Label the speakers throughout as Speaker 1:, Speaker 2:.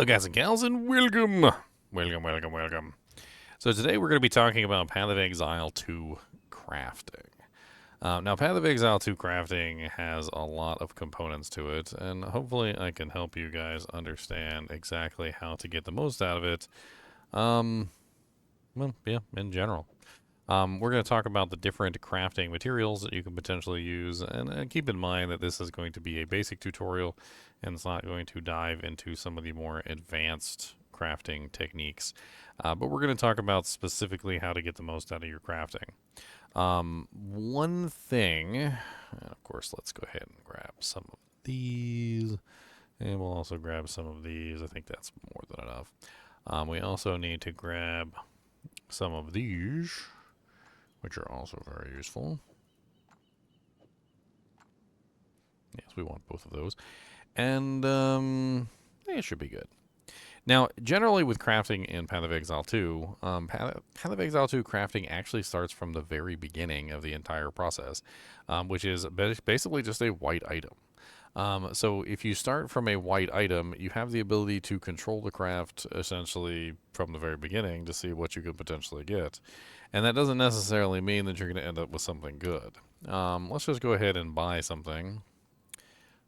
Speaker 1: Hello, guys and gals, and welcome. Welcome. So today we're going to be talking about Path of Exile 2 crafting. Now, Path of Exile 2 crafting has a lot of components to it, and hopefully I can help you guys understand exactly how to get the most out of it. Well, yeah, in general. We're going to talk about the different crafting materials that you can potentially use, and keep in mind that this is going to be a basic tutorial, and it's not going to dive into some of the more advanced crafting techniques. But we're going to talk about specifically how to get the most out of your crafting. One thing, and of course, let's go ahead and grab some of these, and we'll also grab some of these. I think that's more than enough. We also need to grab some of these, which are also very useful. Yes, we want both of those. And it should be good. Now, generally with crafting in Path of Exile 2, Path of Exile 2 crafting actually starts from the very beginning of the entire process, which is basically just a white item. So if you start from a white item, you have the ability to control the craft essentially from the very beginning to see what you could potentially get. And that doesn't necessarily mean that you're going to end up with something good. Let's just go ahead and buy something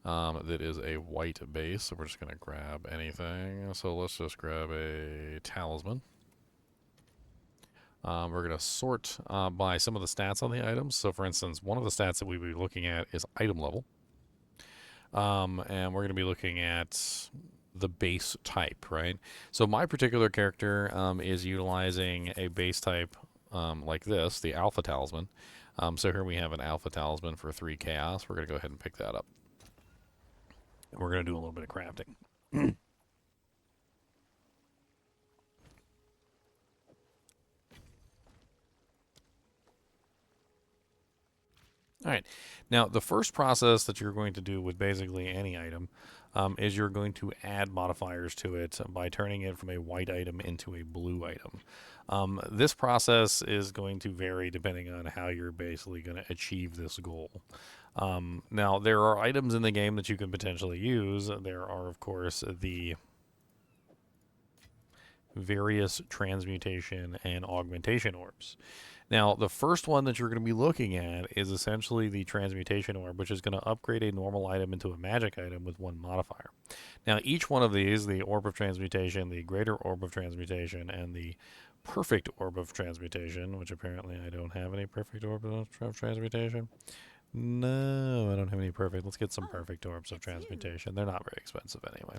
Speaker 1: that is a white base. So we're just going to grab anything. So let's just grab a talisman. We're going to sort by some of the stats on the items. So for instance, one of the stats that we will be looking at is item level. And we're going to be looking at the base type, right? So my particular character is utilizing a base type like this, the Alpha Talisman. So here we have an Alpha Talisman for 3 Chaos. We're going to go ahead and pick that up. And we're going to do a little bit of crafting. All right. Now, the first process that you're going to do with basically any item is you're going to add modifiers to it by turning it from a white item into a blue item. This process is going to vary depending on how you're basically going to achieve this goal. Now, there are items in the game that you can potentially use. There are, of course, the various transmutation and augmentation orbs. Now, the first one that you're going to be looking at is essentially the transmutation orb, which is going to upgrade a normal item into a magic item with 1 modifier. Now, each one of these, the orb of transmutation, the greater orb of transmutation, and the perfect orb of transmutation, which apparently I don't have any perfect orb of transmutation. No, I don't have any perfect. Let's get some perfect orbs of transmutation. They're not very expensive anyway.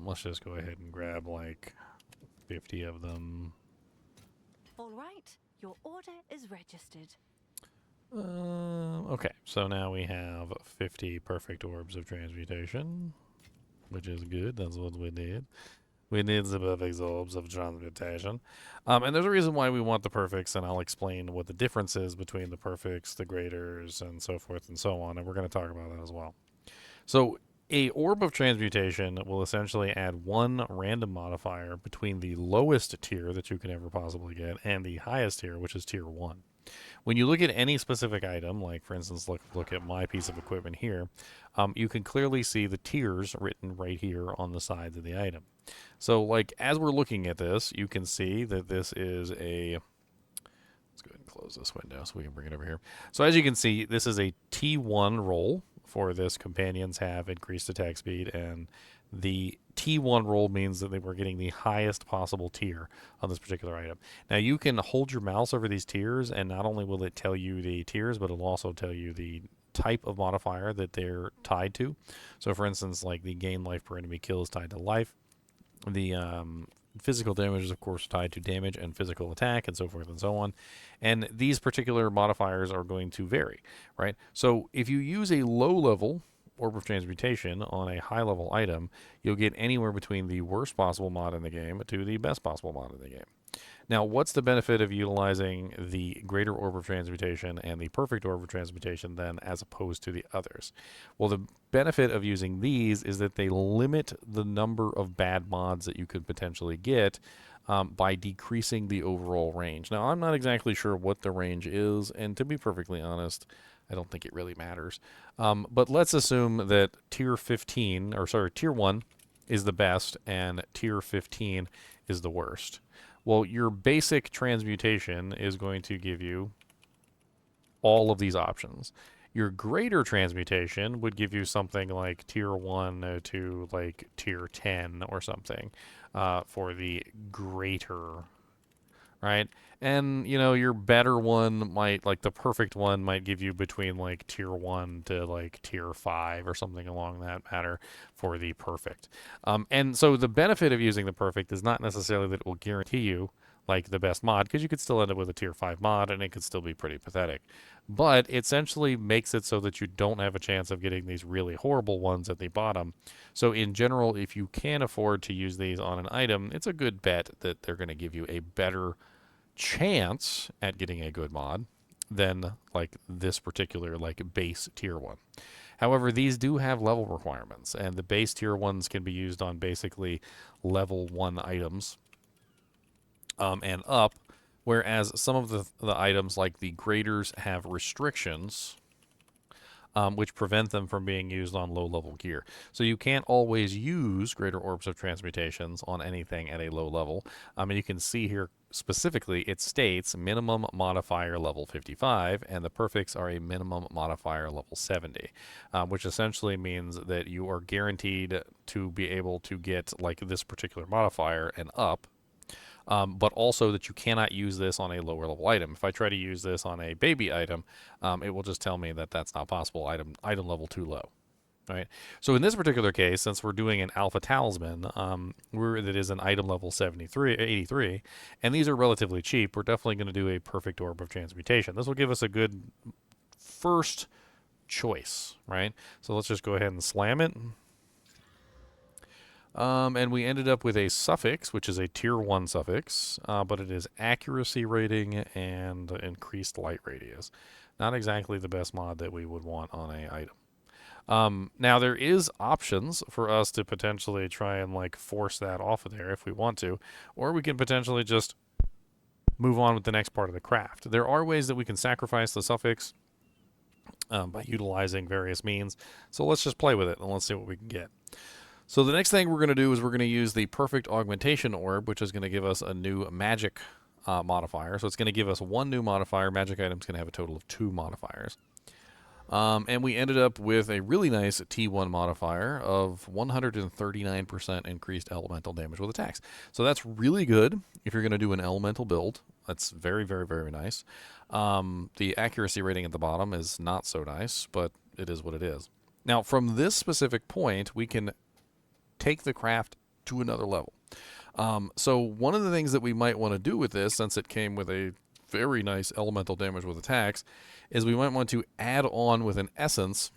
Speaker 1: Let's just go ahead and grab like 50 of them.
Speaker 2: All right, your order is registered.
Speaker 1: Okay, so now we have 50 perfect orbs of transmutation, which is good. That's what we need. We need the perfect orbs of transmutation. And there's a reason why we want the perfects, and I'll explain what the difference is between the perfects, the graders, and so forth and so on, and we're going to talk about that as well. So a orb of transmutation will essentially add 1 random modifier between the lowest tier that you can ever possibly get and the highest tier, which is tier 1. When you look at any specific item, like for instance, look at my piece of equipment here, you can clearly see the tiers written right here on the sides of the item. So like as we're looking at this, you can see that this is a... Let's go ahead and close this window so we can bring it over here. So as you can see, this is a T1 roll. For this, companions have increased attack speed, and the T1 roll means that they were getting the highest possible tier on this particular item. Now, you can hold your mouse over these tiers, and not only will it tell you the tiers, but it'll also tell you the type of modifier that they're tied to. So, for instance, like the gain life per enemy kill is tied to life. The physical damage is, of course, tied to damage and physical attack and so forth and so on. And these particular modifiers are going to vary, right? So if you use a low-level orb of transmutation on a high-level item, you'll get anywhere between the worst possible mod in the game to the best possible mod in the game. Now, what's the benefit of utilizing the greater orb of transmutation and the perfect orb of transmutation then as opposed to the others? Well, the benefit of using these is that they limit the number of bad mods that you could potentially get by decreasing the overall range. Now, I'm not exactly sure what the range is, and to be perfectly honest, I don't think it really matters. But let's assume that tier 1 is the best and tier 15 is the worst. Well, your basic transmutation is going to give you all of these options. Your greater transmutation would give you something like tier 1 to like tier 10 or something for the greater, right? And your better one might, like the perfect one, might give you between like tier 1 to like tier 5 or something along that matter for the perfect. And so the benefit of using the perfect is not necessarily that it will guarantee you like the best mod, because you could still end up with a tier 5 mod and it could still be pretty pathetic. But it essentially makes it so that you don't have a chance of getting these really horrible ones at the bottom. So in general, if you can afford to use these on an item, it's a good bet that they're going to give you a better chance at getting a good mod than like this particular like base tier one. However, these do have level requirements, and the base tier ones can be used on basically level 1 items and up, whereas some of the items like the graders have restrictions which prevent them from being used on low-level gear. So you can't always use greater orbs of transmutations on anything at a low level. And you can see here specifically it states minimum modifier level 55, and the perfects are a minimum modifier level 70, which essentially means that you are guaranteed to be able to get like this particular modifier and up. But also that you cannot use this on a lower level item. If I try to use this on a baby item, it will just tell me that that's not possible. Item level too low. Right. So in this particular case, since we're doing an alpha talisman, that is an item level 83, and these are relatively cheap, we're definitely going to do a perfect orb of transmutation. This will give us a good first choice, right? So let's just go ahead and slam it. And we ended up with a suffix, which is a tier 1 suffix, but it is accuracy rating and increased light radius. Not exactly the best mod that we would want on a item. Now there is options for us to potentially try and like force that off of there if we want to, or we can potentially just move on with the next part of the craft. There are ways that we can sacrifice the suffix by utilizing various means. So let's just play with it and let's see what we can get. So the next thing we're going to do is we're going to use the perfect augmentation orb, which is going to give us a new magic modifier. So it's going to give us 1 new modifier. Magic items can have a total of 2 modifiers. And we ended up with a really nice T1 modifier of 139% increased elemental damage with attacks. So that's really good if you're going to do an elemental build. That's very, very, very nice. The accuracy rating at the bottom is not so nice, but it is what it is. Now, from this specific point, we can take the craft to another level. So one of the things that we might want to do with this, since it came with a very nice elemental damage with attacks, is we might want to add on with an essence,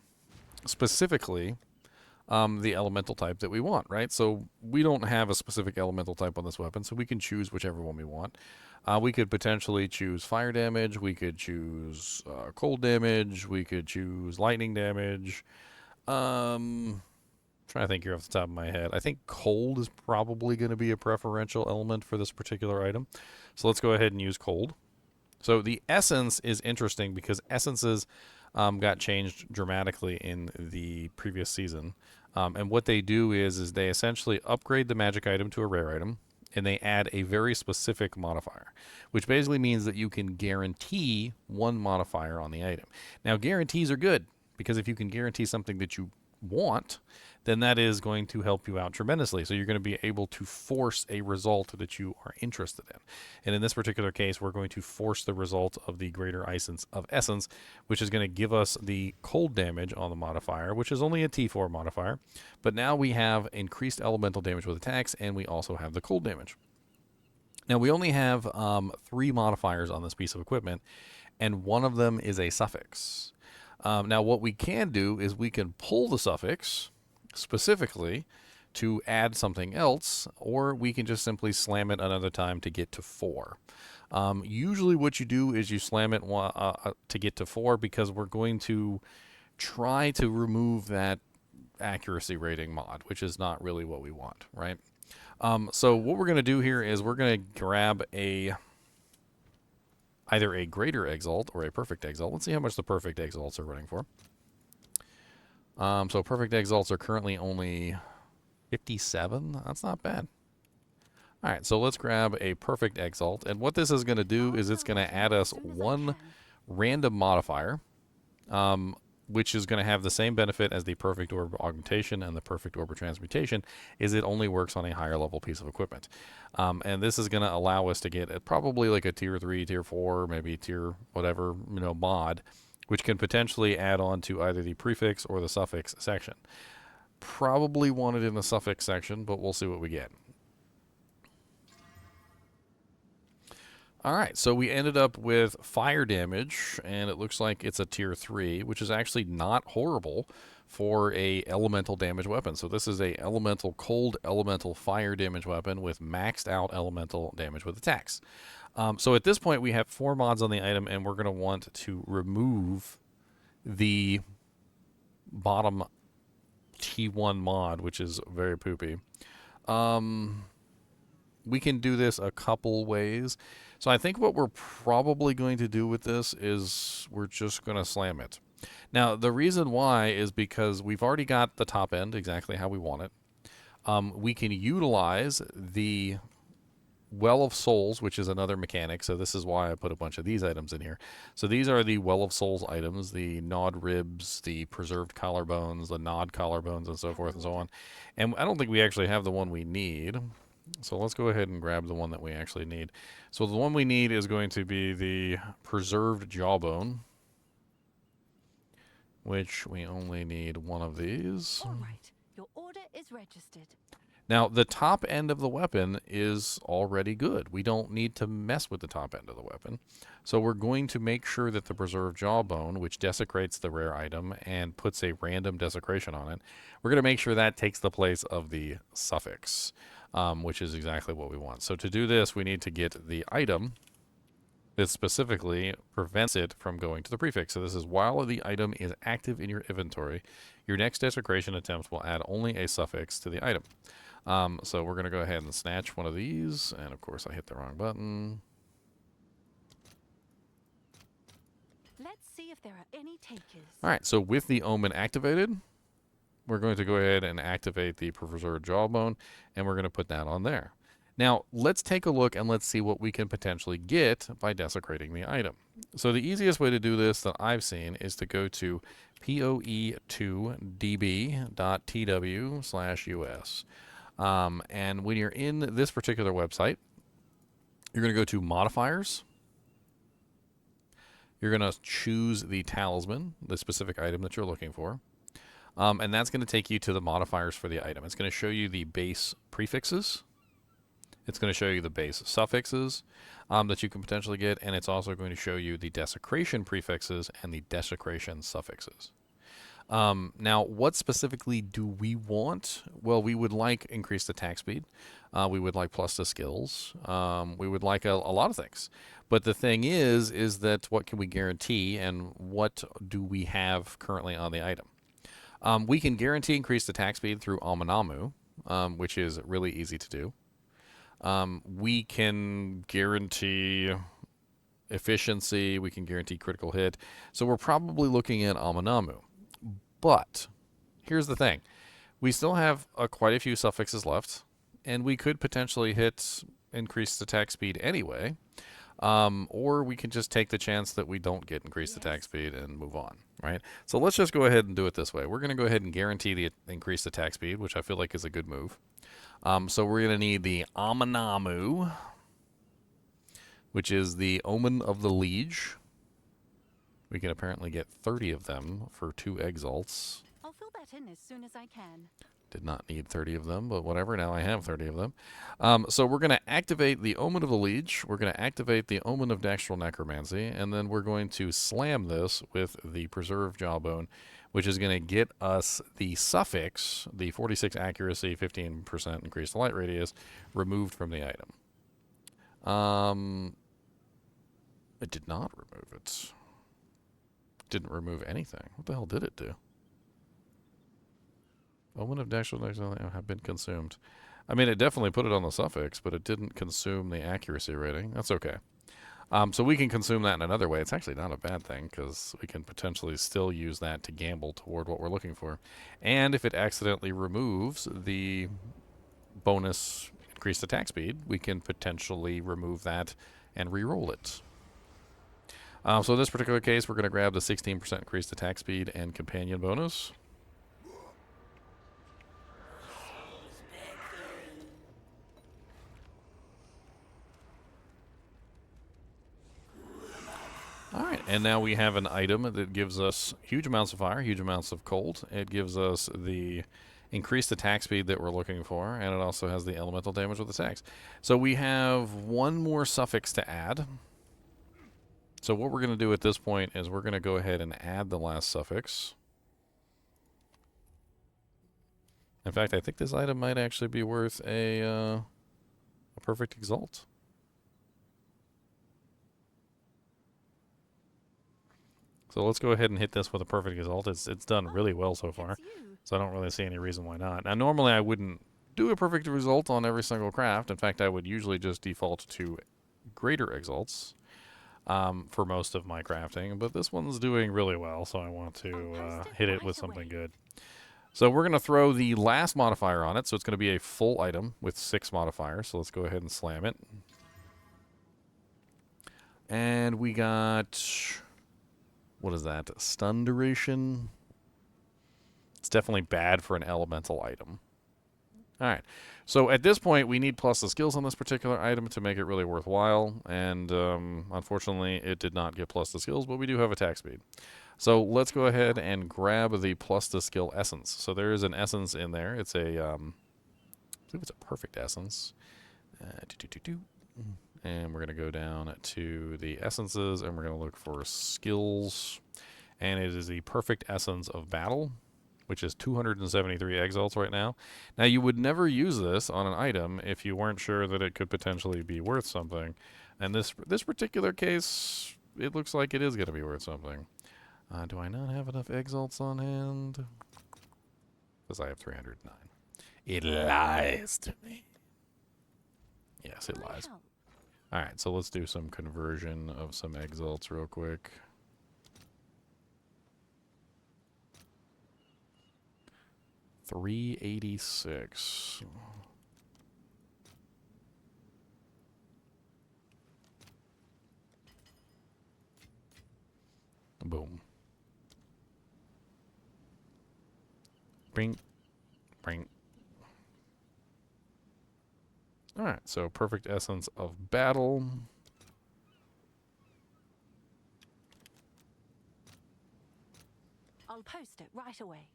Speaker 1: specifically the elemental type that we want, right? So we don't have a specific elemental type on this weapon, so we can choose whichever one we want. We could potentially choose fire damage, we could choose cold damage, we could choose lightning damage. Trying to think here off the top of my head. I think cold is probably going to be a preferential element for this particular item. So let's go ahead and use cold. So the essence is interesting because essences got changed dramatically in the previous season. And what they do is they essentially upgrade the magic item to a rare item, and they add a very specific modifier, which basically means that you can guarantee 1 modifier on the item. Now, guarantees are good because if you can guarantee something that you want, then that is going to help you out tremendously. So you're going to be able to force a result that you are interested in. And in this particular case, we're going to force the result of the greater essence, which is going to give us the cold damage on the modifier, which is only a T4 modifier. But now we have increased elemental damage with attacks, and we also have the cold damage. Now we only have 3 modifiers on this piece of equipment, and one of them is a suffix. Now what we can do is we can pull the suffix specifically to add something else, or we can just simply slam it another time to get to 4. Usually what you do is you slam it to get to 4 because we're going to try to remove that accuracy rating mod, which is not really what we want, right? So what we're going to do here is we're going to grab either a greater exalt or a perfect exalt. Let's see how much the perfect exalts are running for. So perfect exalts are currently only 57? That's not bad. All right, so let's grab a perfect exalt. And what this is going to do is it's going to add us one random modifier, which is going to have the same benefit as the perfect orb augmentation and the perfect orb transmutation, is it only works on a higher level piece of equipment. And this is going to allow us to get probably like a tier 3, tier 4, maybe tier whatever, mod, which can potentially add on to either the prefix or the suffix section. Probably want it in the suffix section, but we'll see what we get. All right, so we ended up with fire damage, and it looks like it's a tier 3, which is actually not horrible for a elemental damage weapon. So this is a elemental cold, elemental fire damage weapon with maxed out elemental damage with attacks. So at this point, we have 4 mods on the item, and we're going to want to remove the bottom T1 mod, which is very poopy. We can do this a couple ways. So I think what we're probably going to do with this is we're just going to slam it. Now, the reason why is because we've already got the top end exactly how we want it. We can utilize the Well of Souls, which is another mechanic. So this is why I put a bunch of these items in here. So these are the Well of Souls items, the gnawed ribs, the preserved collarbones, the gnawed collarbones, and so forth and so on. And I don't think we actually have the one we need. So let's go ahead and grab the one that we actually need. So the one we need is going to be the preserved jawbone, which we only need one of these.
Speaker 2: All right, your order is registered.
Speaker 1: Now, the top end of the weapon is already good. We don't need to mess with the top end of the weapon. So we're going to make sure that the preserved jawbone, which desecrates the rare item and puts a random desecration on it, we're going to make sure that takes the place of the suffix, which is exactly what we want. So to do this, we need to get the item that specifically prevents it from going to the prefix. So this is while the item is active in your inventory, your next desecration attempt will add only a suffix to the item. So we're going to go ahead and snatch one of these, and of course I hit the wrong button.
Speaker 2: Let's see if there are any takers.
Speaker 1: All right, so with the omen activated, we're going to go ahead and activate the preserved jawbone, and we're going to put that on there. Now, let's take a look and let's see what we can potentially get by desecrating the item. So the easiest way to do this that I've seen is to go to poe2db.tw/us. And when you're in this particular website, you're going to go to modifiers. You're going to choose the talisman, the specific item that you're looking for. And that's going to take you to the modifiers for the item. It's going to show you the base prefixes. It's going to show you the base suffixes that you can potentially get. And it's also going to show you the desecration prefixes and the desecration suffixes. Now, what specifically do we want? Well, we would like increased attack speed. We would like plus to skills. We would like a lot of things. But the thing is that what can we guarantee and what do we have currently on the item? We can guarantee increased attack speed through Aminamu, which is really easy to do. We can guarantee efficiency. We can guarantee critical hit. So we're probably looking at Aminamu. But here's the thing. We still have quite a few suffixes left, and we could potentially hit increased attack speed anyway. Or we can just take the chance that we don't get increased attack speed and move on, right? So let's just go ahead and do it this way. We're going to go ahead and guarantee the increased attack speed, which I feel like is a good move. So we're going to need the Aminamu, which is the Omen of the Liege. We can apparently get 30 of them for 2 exalts.
Speaker 2: I'll fill that in as soon as I can.
Speaker 1: Did not need 30 of them, but whatever. Now I have 30 of them. So we're going to activate the Omen of the Liege. We're going to activate the Omen of Dextral Necromancy. And then we're going to slam this with the Preserved Jawbone, which is going to get us the suffix, the 46 accuracy, 15% increased light radius, removed from the item. It did not remove it. Didn't remove anything. What the hell did it do? Omen of Dextral Necromancy have been consumed. I mean, it definitely put it on the suffix, but it didn't consume the accuracy rating. That's okay. So we can consume that in another way. It's actually not a bad thing because we can potentially still use that to gamble toward what we're looking for. And if it accidentally removes the bonus increased attack speed, we can potentially remove that and re-roll it. So in this particular case, we're going to grab the 16% increased attack speed and companion bonus. All right, and now we have an item that gives us huge amounts of fire, huge amounts of cold. It gives us the increased attack speed that we're looking for, and it also has the elemental damage with attacks. So we have one more suffix to add. So what we're going to do at this point is we're going to go ahead and add the last suffix. In fact, I think this item might actually be worth a perfect exalt. So let's go ahead and hit this with a perfect exalt. It's done really well so far, so I don't really see any reason why not. Now, normally I wouldn't do a perfect result on every single craft. In fact, I would usually just default to greater exalts for most of my crafting, but this one's doing really well, so I want to hit it with something good. So we're going to throw the last modifier on it, so it's going to be a full item with 6 modifiers. So let's go ahead and slam it. And we got... what is that? Stun duration. It's definitely bad for an elemental item. All right. So at this point, we need plus the skills on this particular item to make it really worthwhile. And unfortunately, it did not get plus the skills, but we do have attack speed. So let's go ahead and grab the plus the skill essence. So there is an essence in there. It's a, I believe it's a perfect essence. And we're going to go down to the essences, and we're going to look for skills. And it is the perfect essence of battle, which is 273 exalts right now. Now, you would never use this on an item if you weren't sure that it could potentially be worth something. And this particular case, it looks like it is going to be worth something. Do I not have enough exalts on hand? Because I have 309. It lies to me. Yes, it lies. All right, so let's do some conversion of some exalts real quick. $386. Boom. Bring. Alright, so perfect essence of battle.
Speaker 2: I'll post it right away.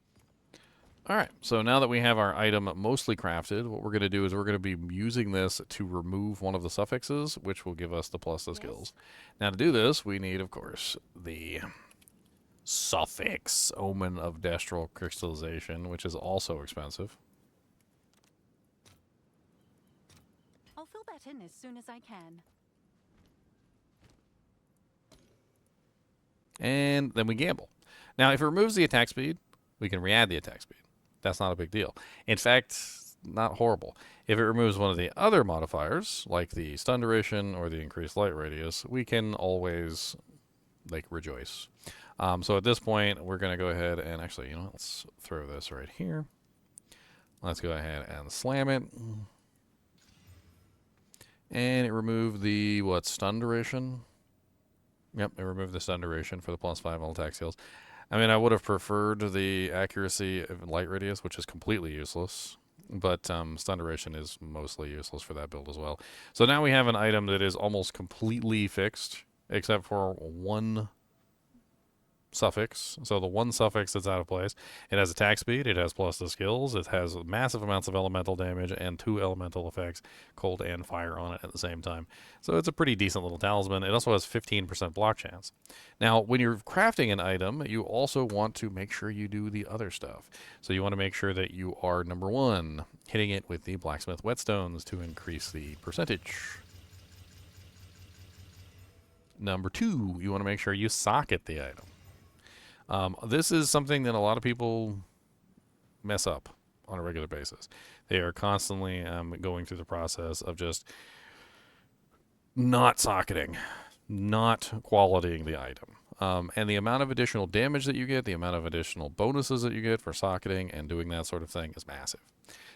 Speaker 1: Alright, so now that we have our item mostly crafted, what we're going to do is we're going to be using this to remove one of the suffixes, which will give us the plus the skills. Now to do this, we need, of course, the suffix Omen of Destral Crystallization, which is also expensive.
Speaker 2: I'll fill that in as soon as I can.
Speaker 1: And then we gamble. Now, if it removes the attack speed, we can re-add the attack speed. That's not a big deal. In fact, not horrible. If it removes one of the other modifiers, like the stun duration or the increased light radius, we can always, like, rejoice. So at this point, we're going to go ahead and actually, you know, let's throw this right here. Let's go ahead and slam it. And it removed the, stun duration? Yep, it removed the stun duration for the +5 all attack skills. I mean, I would have preferred the accuracy of light radius, which is completely useless. But stun duration is mostly useless for that build as well. So now we have an item that is almost completely fixed, except for one suffix. So the one suffix that's out of place. It has attack speed, it has plus the skills, it has massive amounts of elemental damage and 2 elemental effects, cold and fire, on it at the same time. So it's a pretty decent little talisman. It also has 15% block chance. Now, when you're crafting an item, you also want to make sure you do the other stuff. So you want to make sure that you are, number 1, hitting it with the blacksmith whetstones to increase the percentage. Number 2, you want to make sure you socket the item. This is something that a lot of people mess up on a regular basis. They are constantly going through the process of just not socketing. not qualitying the item. And the amount of additional damage that you get, the amount of additional bonuses that you get for socketing and doing that sort of thing is massive.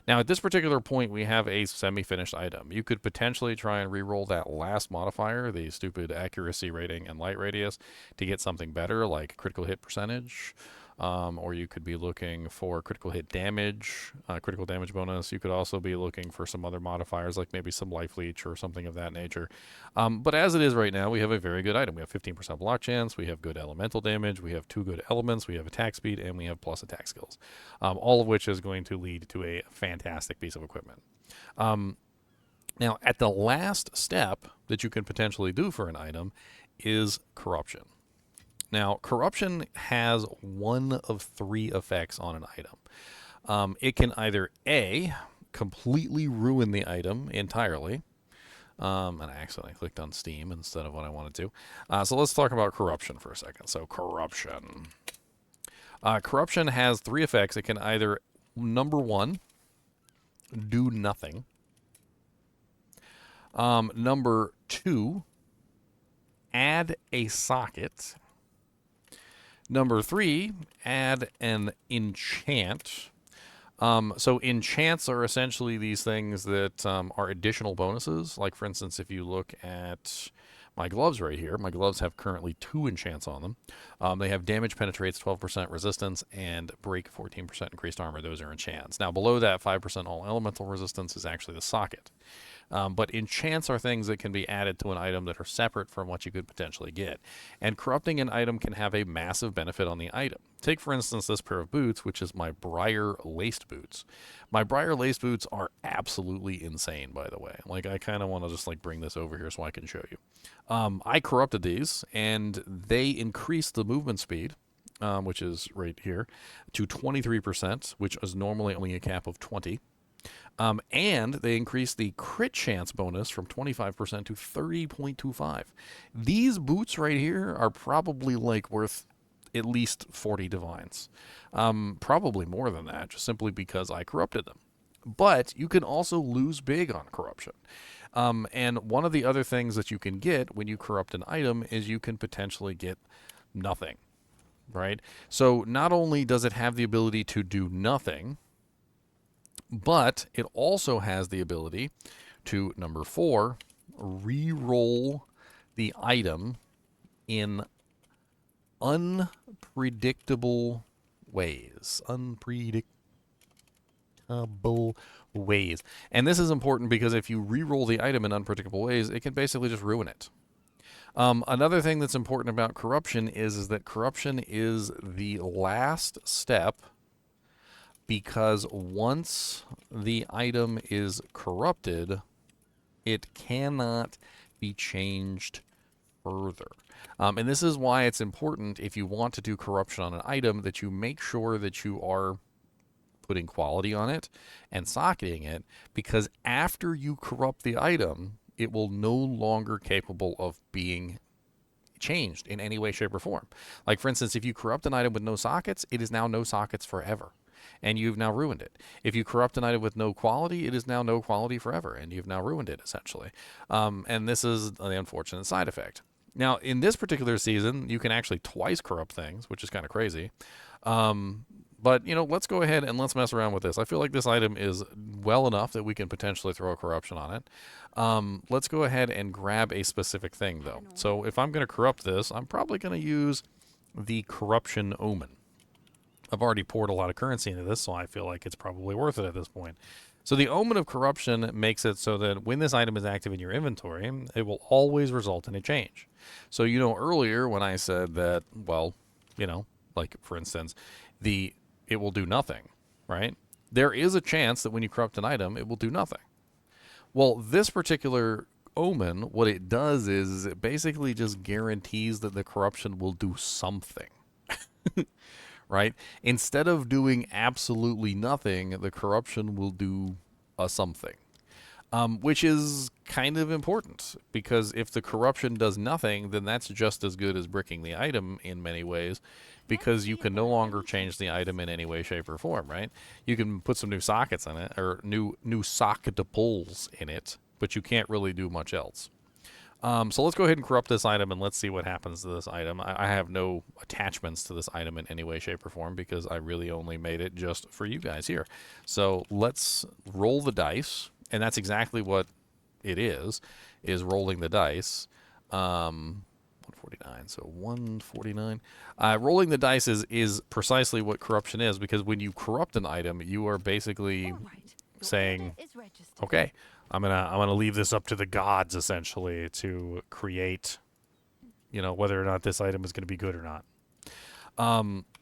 Speaker 1: Now, at this particular point, we have a semi-finished item. You could potentially try and re-roll that last modifier, the stupid accuracy rating and light radius, to get something better, like critical hit percentage. Or you could be looking for critical hit damage, critical damage bonus. You could also be looking for some other modifiers, like maybe some life leech or something of that nature. But as it is right now, we have a very good item. We have 15% block chance, we have good elemental damage, we have 2 good elements, we have attack speed, and we have plus attack skills. All of which is going to lead to a fantastic piece of equipment. Now, at the last step that you can potentially do for an item is corruption. Now, corruption has one of 3 effects on an item. It can either A, completely ruin the item entirely. And I accidentally clicked on Steam instead of what I wanted to. So let's talk about corruption for a second. So corruption. Corruption has 3 effects. It can either, number 1, do nothing. Number 2, add a socket. Number 3, add an enchant. So enchants are essentially these things that are additional bonuses. Like, for instance, if you look at my gloves right here, my gloves have currently 2 enchants on them. They have damage penetrates 12% resistance and break 14% increased armor. Those are enchants. Now, below that, 5% all elemental resistance is actually the socket. But enchants are things that can be added to an item that are separate from what you could potentially get. And corrupting an item can have a massive benefit on the item. Take, for instance, this pair of boots, which is my Briar laced boots. My Briar laced boots are absolutely insane, by the way. Like, I kind of want to just, like, bring this over here so I can show you. I corrupted these, and they increased the movement speed, which is right here, to 23%, which is normally only a cap of 20. And they increased the crit chance bonus from 25% to 30.25. These boots right here are probably like worth at least 40 divines. Probably more than that, just simply because I corrupted them. But you can also lose big on corruption. And one of the other things that you can get when you corrupt an item is you can potentially get nothing, right? So not only does it have the ability to do nothing, but it also has the ability to, number 4, re-roll the item in unpredictable ways. Unpredictable ways. And this is important because if you re-roll the item in unpredictable ways, it can basically just ruin it. Another thing that's important about corruption is that corruption is the last step, because once the item is corrupted, it cannot be changed further. And this is why it's important, if you want to do corruption on an item, that you make sure that you are putting quality on it and socketing it, because after you corrupt the item, it will no longer capable of being changed in any way, shape, or form. Like, for instance, if you corrupt an item with no sockets, it is now no sockets forever, and you've now ruined it. If you corrupt an item with no quality, it is now no quality forever, and you've now ruined it, essentially. And this is the unfortunate side effect. Now, in this particular season, you can actually twice corrupt things, which is kind of crazy. But, let's go ahead and let's mess around with this. I feel like this item is well enough that we can potentially throw a corruption on it. Let's go ahead and grab a specific thing, though. So if I'm going to corrupt this, I'm probably going to use the Corruption Omen. I've already poured a lot of currency into this, so I feel like it's probably worth it at this point. So the Omen of Corruption makes it so that when this item is active in your inventory, it will always result in a change. So, earlier when I said that, well, like, for instance, it will do nothing, right? There is a chance that when you corrupt an item, it will do nothing. Well, this particular Omen, what it does is it basically just guarantees that the corruption will do something. Right? Instead of doing absolutely nothing, the corruption will do a something. Which is kind of important, because if the corruption does nothing, then that's just as good as bricking the item in many ways, because you can no longer change the item in any way, shape, or form, right? You can put some new sockets in it, or new socketables in it, but you can't really do much else. So let's go ahead and corrupt this item and let's see what happens to this item. I have no attachments to this item in any way, shape, or form because I really only made it just for you guys here. So let's roll the dice, and that's exactly what it is rolling the dice. 149, so 149. Rolling the dice is precisely what corruption is, because when you corrupt an item, you are basically
Speaker 2: All right. Your
Speaker 1: saying,
Speaker 2: order is registered.
Speaker 1: okay, I'm gonna leave this up to the gods essentially to create, whether or not this item is gonna be good or not.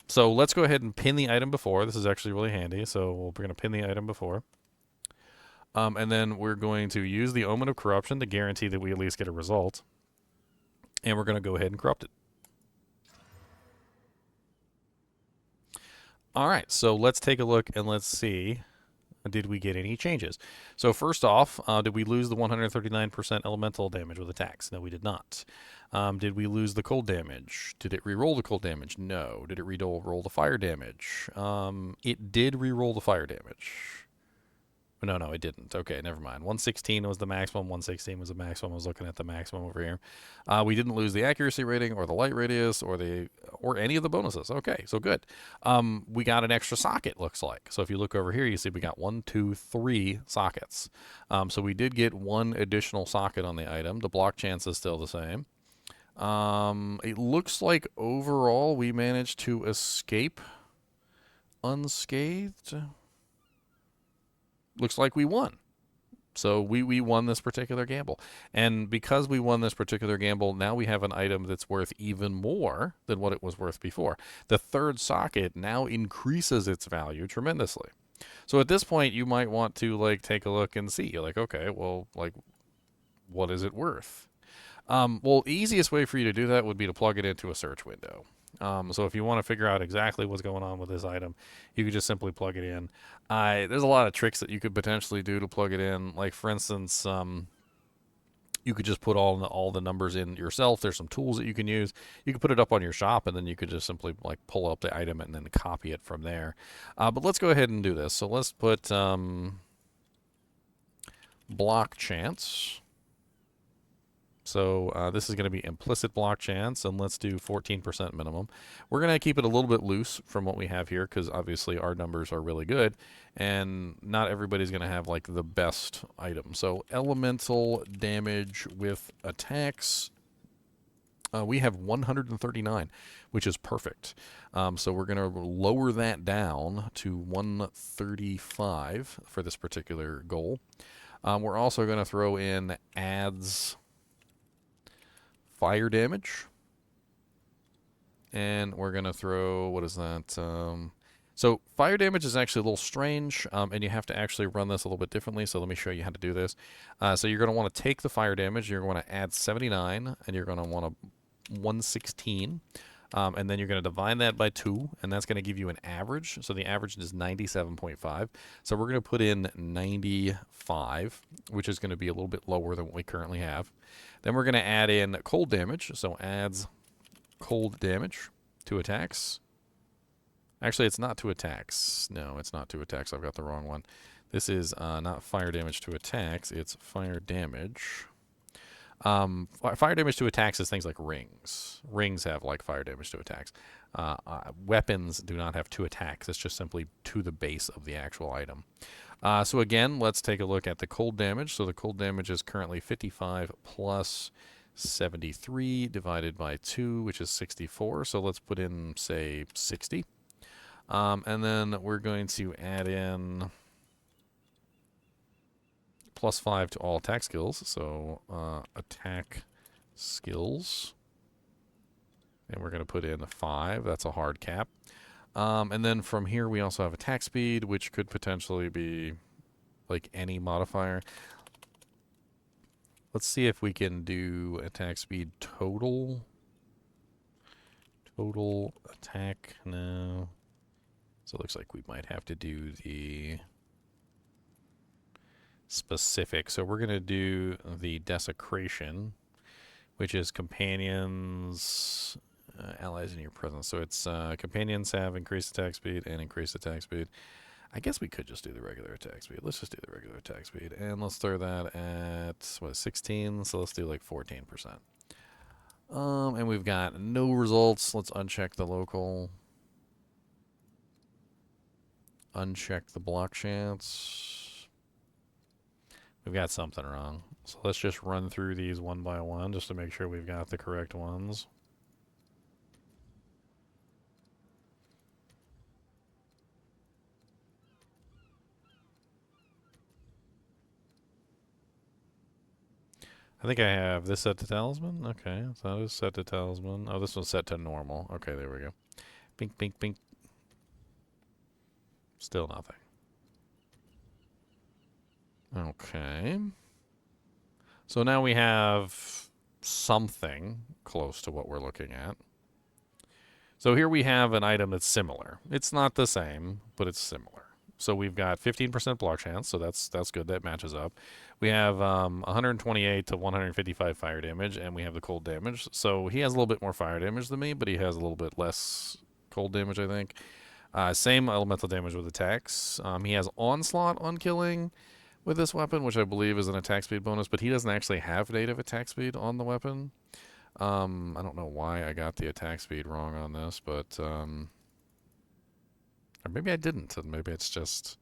Speaker 1: So let's go ahead and pin the item before. This is actually really handy. So we're gonna pin the item before. And then we're going to use the Omen of Corruption to guarantee that we at least get a result. And we're going to go ahead and corrupt it. All right, so let's take a look and let's see, did we get any changes? So first off, did we lose the 139% elemental damage with attacks? No, we did not. Did we lose the cold damage? Did it re-roll the cold damage? No. Did it re-roll the fire damage? It did re-roll the fire damage. No, it didn't. Okay, never mind. 116 was the maximum. 116 was the maximum. I was looking at the maximum over here. We didn't lose the accuracy rating or the light radius or any of the bonuses. Okay, so good. We got an extra socket, looks like. So if you look over here, you see we got 1, 2, 3 sockets. So we did get one additional socket on the item. The block chance is still the same. It looks like overall we managed to escape unscathed. Looks like we won. So we won this particular gamble. And because we won this particular gamble, now we have an item that's worth even more than what it was worth before. The third socket now increases its value tremendously. So at this point, you might want to take a look and see. You're like, okay, well, what is it worth? Well, the easiest way for you to do that would be to plug it into a search window. So if you want to figure out exactly what's going on with this item, you could just simply plug it in. There's a lot of tricks that you could potentially do to plug it in. Like, for instance, you could just put all the numbers in yourself. There's some tools that you can use. You could put it up on your shop, and then you could just simply pull up the item and then copy it from there. But let's go ahead and do this. So let's put block chance. So this is going to be implicit block chance, and let's do 14% minimum. We're going to keep it a little bit loose from what we have here because obviously our numbers are really good, and not everybody's going to have the best item. So elemental damage with attacks, we have 139, which is perfect. So we're going to lower that down to 135 for this particular goal. We're also going to throw in adds fire damage, and we're gonna throw, what is that? So fire damage is actually a little strange, and you have to actually run this a little bit differently. So let me show you how to do this. So you're gonna want to take the fire damage. You're going to add 79, and you're gonna want to 116. And then you're going to divide that by 2, and that's going to give you an average. So the average is 97.5. So we're going to put in 95, which is going to be a little bit lower than what we currently have. Then we're going to add in cold damage. So adds cold damage to attacks. Actually, it's not to attacks. No, it's not to attacks. I've got the wrong one. This is not fire damage to attacks. It's fire damage. Fire damage to attacks is things like rings. Rings have fire damage to attacks. Weapons do not have 2 attacks. It's just simply to the base of the actual item. So again, let's take a look at the cold damage. So the cold damage is currently 55 plus 73 divided by 2, which is 64. So let's put in, say, 60. And then we're going to add in +5 to all attack skills. So attack skills. And we're going to put in a 5. That's a hard cap. And then from here, we also have attack speed, which could potentially be any modifier. Let's see if we can do attack speed total. Total attack. No. So it looks like we might have to do the specific. So we're going to do the desecration, which is companions, allies in your presence. So it's companions have increased attack speed and increased attack speed. I guess we could just do the regular attack speed. Let's just do the regular attack speed. And let's throw that at, what, 16? So let's do like 14%. And we've got no results. Let's uncheck the local. Uncheck the block chance. We've got something wrong. So let's just run through these one by one just to make sure we've got the correct ones. I think I have this set to talisman. Okay, so that is set to talisman. Oh, this one's set to normal. Okay, there we go. Bink, bink, bink. Still nothing. Okay. So now we have something close to what we're looking at. So here we have an item that's similar. It's not the same, but it's similar. So we've got 15% block chance, so that's good. That matches up. We have 128 to 155 fire damage, and we have the cold damage. So he has a little bit more fire damage than me, but he has a little bit less cold damage, I think. Same elemental damage with attacks. He has onslaught on killing with this weapon, which I believe is an attack speed bonus, but he doesn't actually have native attack speed on the weapon. I don't know why I got the attack speed wrong on this, but or maybe I didn't, and maybe it's just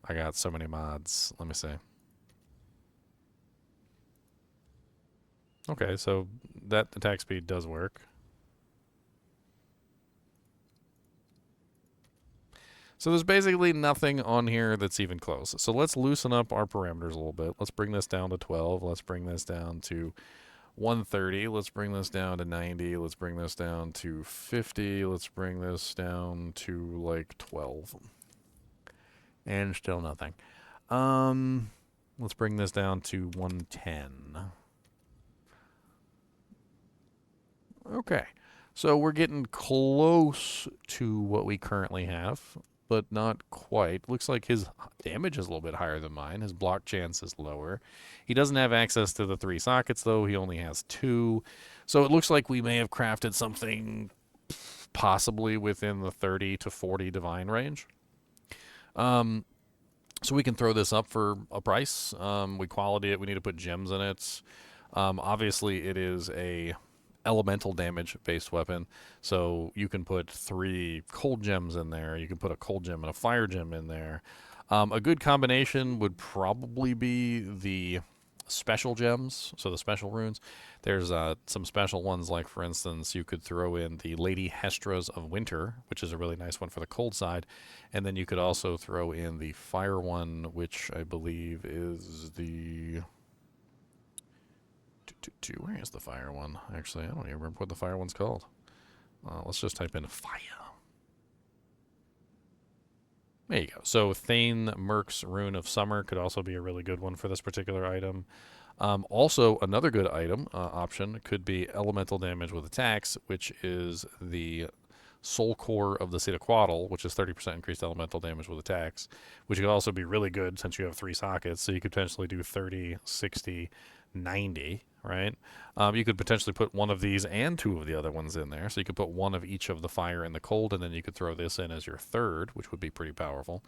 Speaker 1: I got so many mods. Let me see. Okay, so that attack speed does work. So there's basically nothing on here that's even close. So let's loosen up our parameters a little bit. Let's bring this down to 12. Let's bring this down to 130. Let's bring this down to 90. Let's bring this down to 50. Let's bring this down to like 12. And still nothing. Let's bring this down to 110. Okay. So we're getting close to what we currently have, but not quite. Looks like his damage is a little bit higher than mine. His block chance is lower. He doesn't have access to the 3 sockets, though. He only has 2. So it looks like we may have crafted something possibly within the 30 to 40 divine range. So we can throw this up for a price. We quality it. We need to put gems in it. Obviously, it is a elemental damage based weapon, so you can put 3 cold gems in there. You can put a cold gem and a fire gem in there. A good combination would probably be the special gems, so the special runes. There's some special ones, like for instance, you could throw in the Lady Hestras of Winter, which is a really nice one for the cold side, and then you could also throw in the fire one, which I believe is the where is the fire one? Actually, I don't even remember what the fire one's called. Let's just type in fire. There you go. So Thane Merc's Rune of Summer could also be a really good one for this particular item. Also, another good item option could be elemental damage with attacks, which is the Soul Core of the Citaquatl, which is 30% increased elemental damage with attacks, which could also be really good since you have 3 sockets. So you could potentially do 30, 60, 90, right? You could potentially put one of these and 2 of the other ones in there. So you could put one of each of the fire and the cold, and then you could throw this in as your third, which would be pretty powerful.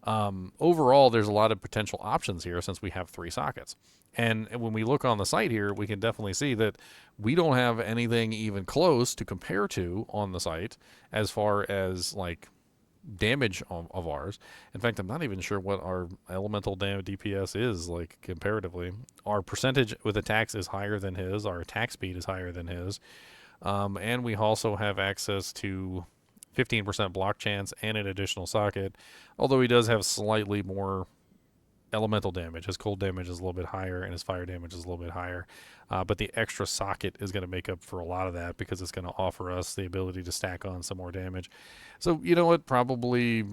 Speaker 1: Overall, there's a lot of potential options here since we have 3 sockets. And when we look on the site here, we can definitely see that we don't have anything even close to compare to on the site as far as like damage of ours. In fact, I'm not even sure what our elemental damage DPS is like comparatively. Our percentage with attacks is higher than his. Our attack speed is higher than his. And we also have access to 15% block chance and an additional socket, although he does have slightly more elemental damage. His cold damage is a little bit higher, and his fire damage is a little bit higher. But the extra socket is going to make up for a lot of that because it's going to offer us the ability to stack on some more damage. So, you know what? Probably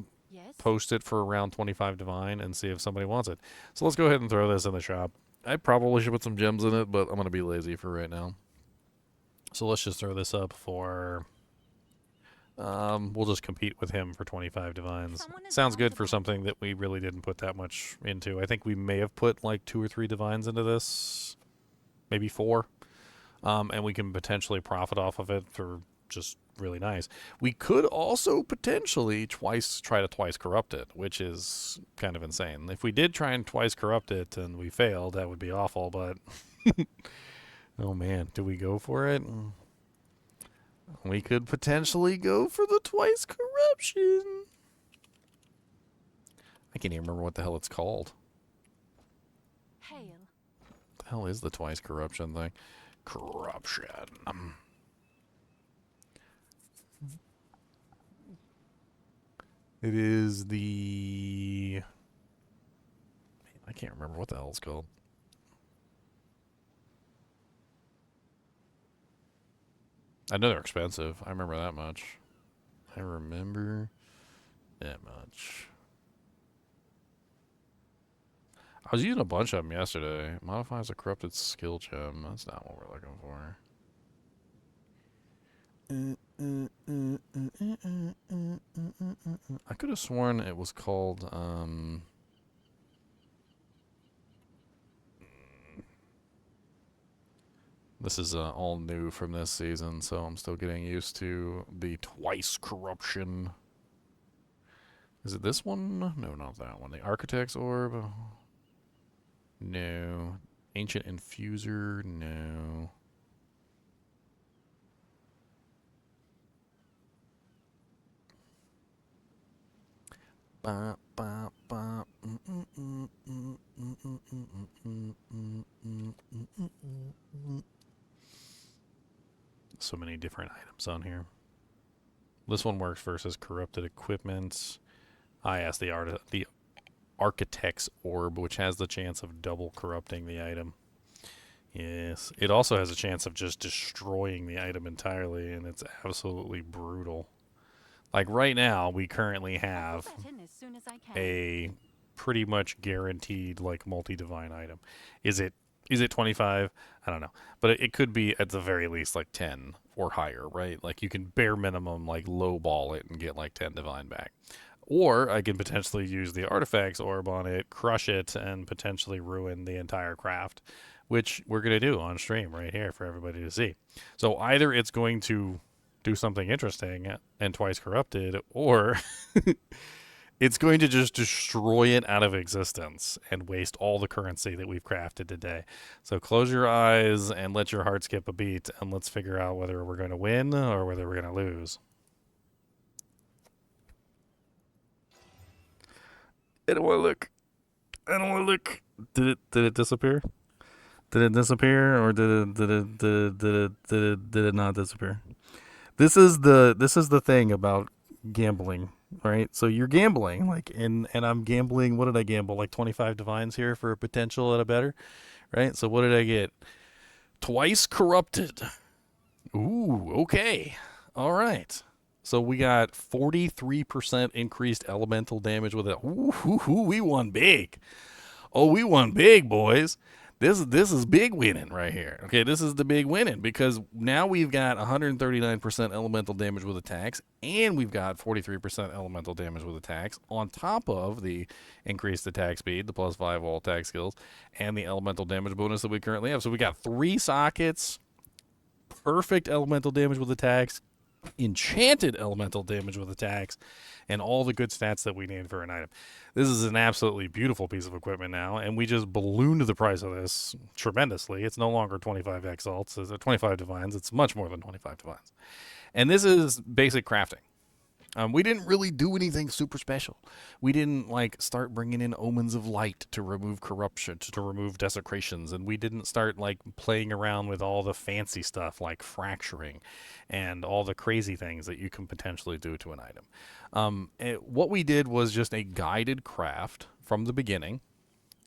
Speaker 1: post it for around 25 divine and see if somebody wants it. So let's go ahead and throw this in the shop. I probably should put some gems in it, but I'm going to be lazy for right now. So let's just throw this up for... we'll just compete with him for 25 divines. Sounds good for something that we really didn't put that much into. I think we may have put like 2 or 3 divines into this, maybe 4, and we can potentially profit off of it for just really nice. We could also potentially try to twice corrupt it, which is kind of insane. If we did try and twice corrupt it and we failed, that would be awful, but oh man, do we go for it? We could potentially go for the twice corruption. I can't even remember what the hell it's called.
Speaker 2: Hail.
Speaker 1: What the hell is the twice corruption thing? Corruption. It is the... I can't remember what the hell it's called. I know they're expensive. I remember that much. I remember that much. I was using a bunch of them yesterday. Modifies a corrupted skill gem. That's not what we're looking for. I could have sworn it was called, this is all new from this season, so I'm still getting used to the twice corruption. Is it this one? No, not that one. The Architect's Orb? No. Ancient Infuser? No. So many different items on here. This one works versus corrupted equipment. Yes, the Architect's Orb, which has the chance of double corrupting the item. Yes. It also has a chance of just destroying the item entirely, and it's absolutely brutal. Like right now, we currently have a pretty much guaranteed like multi-divine item. Is it 25? I don't know. But it could be at the very least like 10 or higher, right? Like you can bare minimum like lowball it and get like 10 divine back. Or I can potentially use the Artifacts Orb on it, crush it, and potentially ruin the entire craft, which we're going to do on stream right here for everybody to see. So either it's going to do something interesting and twice corrupted, or it's going to just destroy it out of existence and waste all the currency that we've crafted today. So close your eyes and let your heart skip a beat, and let's figure out whether we're going to win or whether we're going to lose. I don't want to look. I don't want to look. Did it disappear? Did it disappear, or did it not disappear? This is the thing about gambling, right? So you're gambling, like, and I'm gambling. What did I gamble? Like 25 divines here for a potential at a better, right? So what did I get? Twice corrupted. Ooh, okay, all right. So we got 43% increased elemental damage with it. Ooh, we won big. Oh, we won big, boys. This is big winning right here. Okay, this is the big winning because now we've got 139% elemental damage with attacks, and we've got 43% elemental damage with attacks on top of the increased attack speed, the +5 all attack skills, and the elemental damage bonus that we currently have. So we got 3 sockets, perfect elemental damage with attacks, enchanted elemental damage with attacks, and all the good stats that we need for an item. This is an absolutely beautiful piece of equipment now, and we just ballooned the price of this tremendously. It's no longer 25 exalts, it's 25 divines. It's much more than 25 divines. And this is basic crafting. We didn't really do anything super special. We didn't like start bringing in omens of light to remove corruption, to remove desecrations, and we didn't start like playing around with all the fancy stuff like fracturing and all the crazy things that you can potentially do to an item. What we did was just a guided craft from the beginning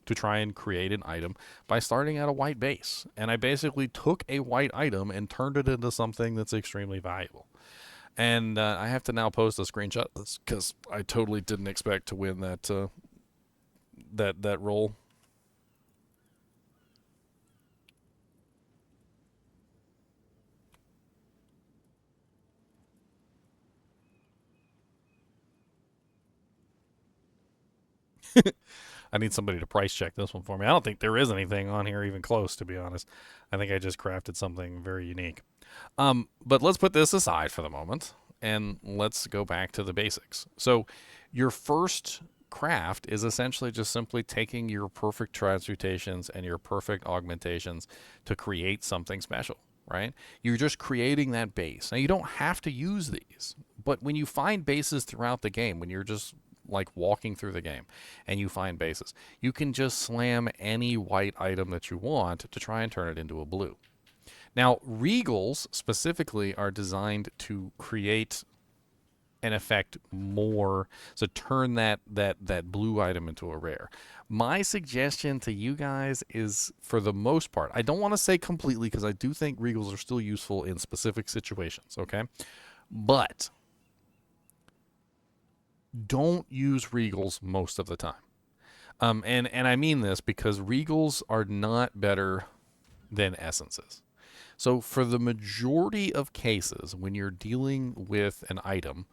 Speaker 1: to try and create an item by starting at a white base. And I basically took a white item and turned it into something that's extremely valuable. And I have to now post a screenshot because I totally didn't expect to win that that roll. I need somebody to price check this one for me. I don't think there is anything on here even close, to be honest. I think I just crafted something very unique. But let's put this aside for the moment and let's go back to the basics. So, your first craft is essentially just simply taking your perfect transmutations and your perfect augmentations to create something special, right? You're just creating that base. Now, you don't have to use these, but when you find bases throughout the game, when you're just like walking through the game and you find bases, you can just slam any white item that you want to try and turn it into a blue. Now, regals specifically are designed to create an effect more, so turn that blue item into a rare. My suggestion to you guys is, for the most part, I don't want to say completely because I do think regals are still useful in specific situations, okay? But don't use regals most of the time. And I mean this because regals are not better than essences. So for the majority of cases, when you're dealing with an item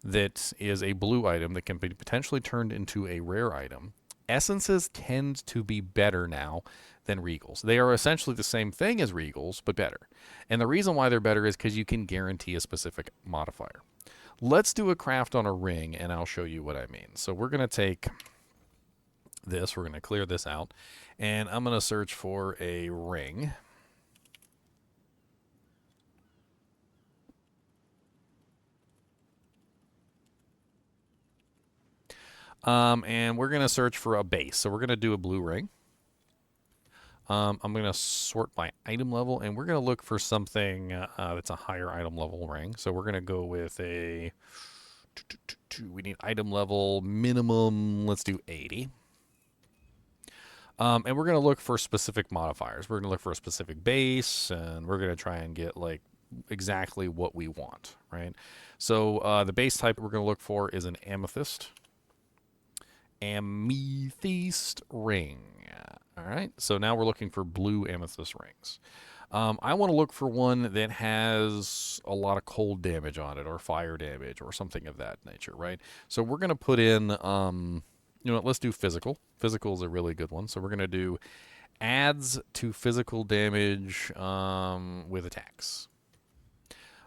Speaker 1: that is a blue item that can be potentially turned into a rare item, essences tend to be better now than regals. They are essentially the same thing as regals, but better. And the reason why they're better is because you can guarantee a specific modifier. Let's do a craft on a ring, and I'll show you what I mean. So we're going to take this, we're going to clear this out, and I'm going to search for a ring. And we're going to search for a base. So we're going to do a blue ring. I'm going to sort by item level, and we're going to look for something that's a higher item level ring. So we're going to go with a... We need item level minimum, let's do 80. And we're going to look for specific modifiers. We're going to look for a specific base, and we're going to try and get like exactly what we want, right? So the base type we're going to look for is an amethyst. Amethyst ring. All right, so now we're looking for blue amethyst rings. I want to look for one that has a lot of cold damage on it, or fire damage, or something of that nature, right? So we're going to put in, you know what, let's do physical. Physical is a really good one. So we're going to do adds to physical damage with attacks.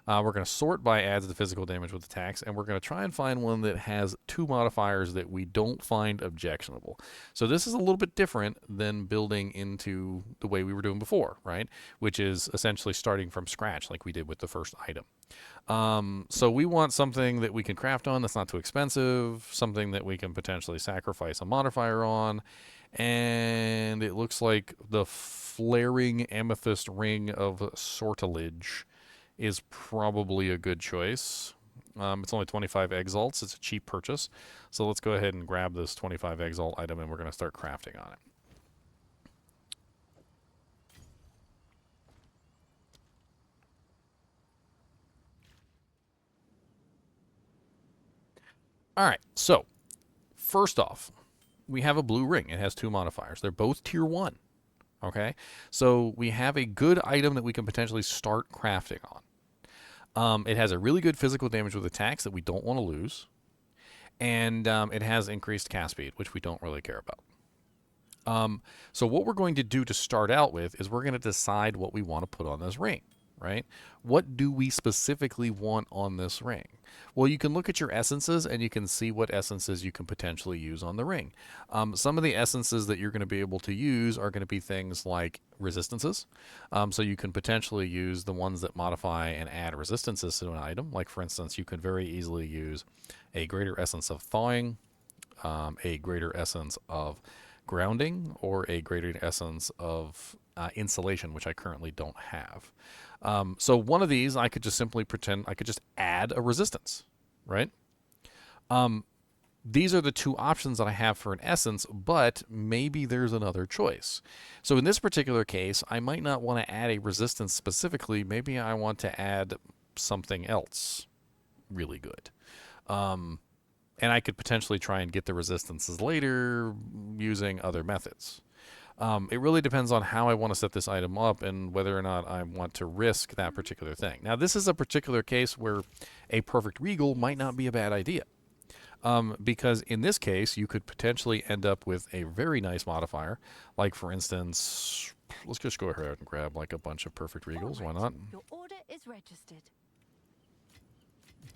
Speaker 1: We're going to sort by adds to physical damage with attacks, and we're going to try and find one that has two modifiers that we don't find objectionable. So this is a little bit different than building into the way we were doing before, right? Which is essentially starting from scratch like we did with the first item. So we want something that we can craft on that's not too expensive, something that we can potentially sacrifice a modifier on, and it looks like the flaring amethyst ring of sortilege is probably a good choice. It's only 25 exalts. It's a cheap purchase. So let's go ahead and grab this 25 exalt item, and we're going to start crafting on it. All right, so first off, we have a blue ring. It has two modifiers. They're both tier 1. Okay, so we have a good item that we can potentially start crafting on. It has a really good physical damage with attacks that we don't want to lose, and it has increased cast speed, which we don't really care about. So what we're going to do to start out with is we're going to decide what we want to put on this ring, right? What do we specifically want on this ring? Well, you can look at your essences and you can see what essences you can potentially use on the ring. Some of the essences that you're going to be able to use are going to be things like resistances. So you can potentially use the ones that modify and add resistances to an item. Like, for instance, you could very easily use a greater essence of thawing, a greater essence of grounding, or a greater essence of insulation, which I currently don't have. So one of these, I could just simply pretend I could just add a resistance, right? These are the two options that I have for an essence, but maybe there's another choice. So in this particular case, I might not want to add a resistance specifically. Maybe I want to add something else really good. And I could potentially try and get the resistances later using other methods. It really depends on how I want to set this item up and whether or not I want to risk that particular thing. Now, this is a particular case where a perfect regal might not be a bad idea. Because in this case, you could potentially end up with a very nice modifier. Like, for instance, let's just go ahead and grab like a bunch of perfect regals. Why not?
Speaker 2: Your order is registered.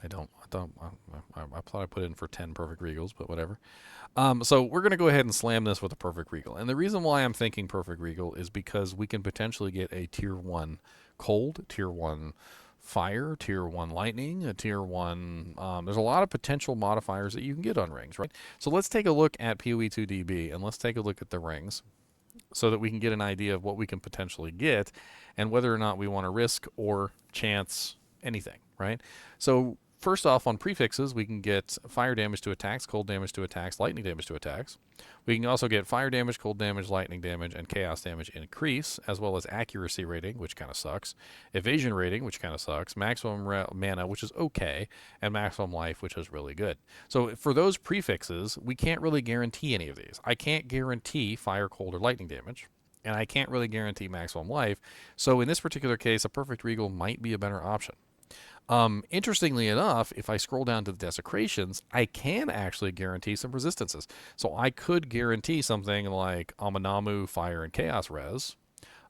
Speaker 1: I thought I put in for 10 perfect regals, but whatever. So we're going to go ahead and slam this with a perfect regal. And the reason why I'm thinking perfect regal is because we can potentially get a tier 1 cold, tier 1 fire, tier 1 lightning, a tier 1. There's a lot of potential modifiers that you can get on rings, right? So let's take a look at PoE2DB and let's take a look at the rings so that we can get an idea of what we can potentially get and whether or not we want to risk or chance anything, right? So first off, on prefixes, we can get fire damage to attacks, cold damage to attacks, lightning damage to attacks. We can also get fire damage, cold damage, lightning damage, and chaos damage increase, as well as accuracy rating, which kind of sucks, evasion rating, which kind of sucks, maximum mana, which is okay, and maximum life, which is really good. So for those prefixes, we can't really guarantee any of these. I can't guarantee fire, cold, or lightning damage, and I can't really guarantee maximum life. So in this particular case, a perfect regal might be a better option. Interestingly enough, if I scroll down to the desecrations, I can actually guarantee some resistances. So I could guarantee something like Amanamu, Fire, and Chaos Res.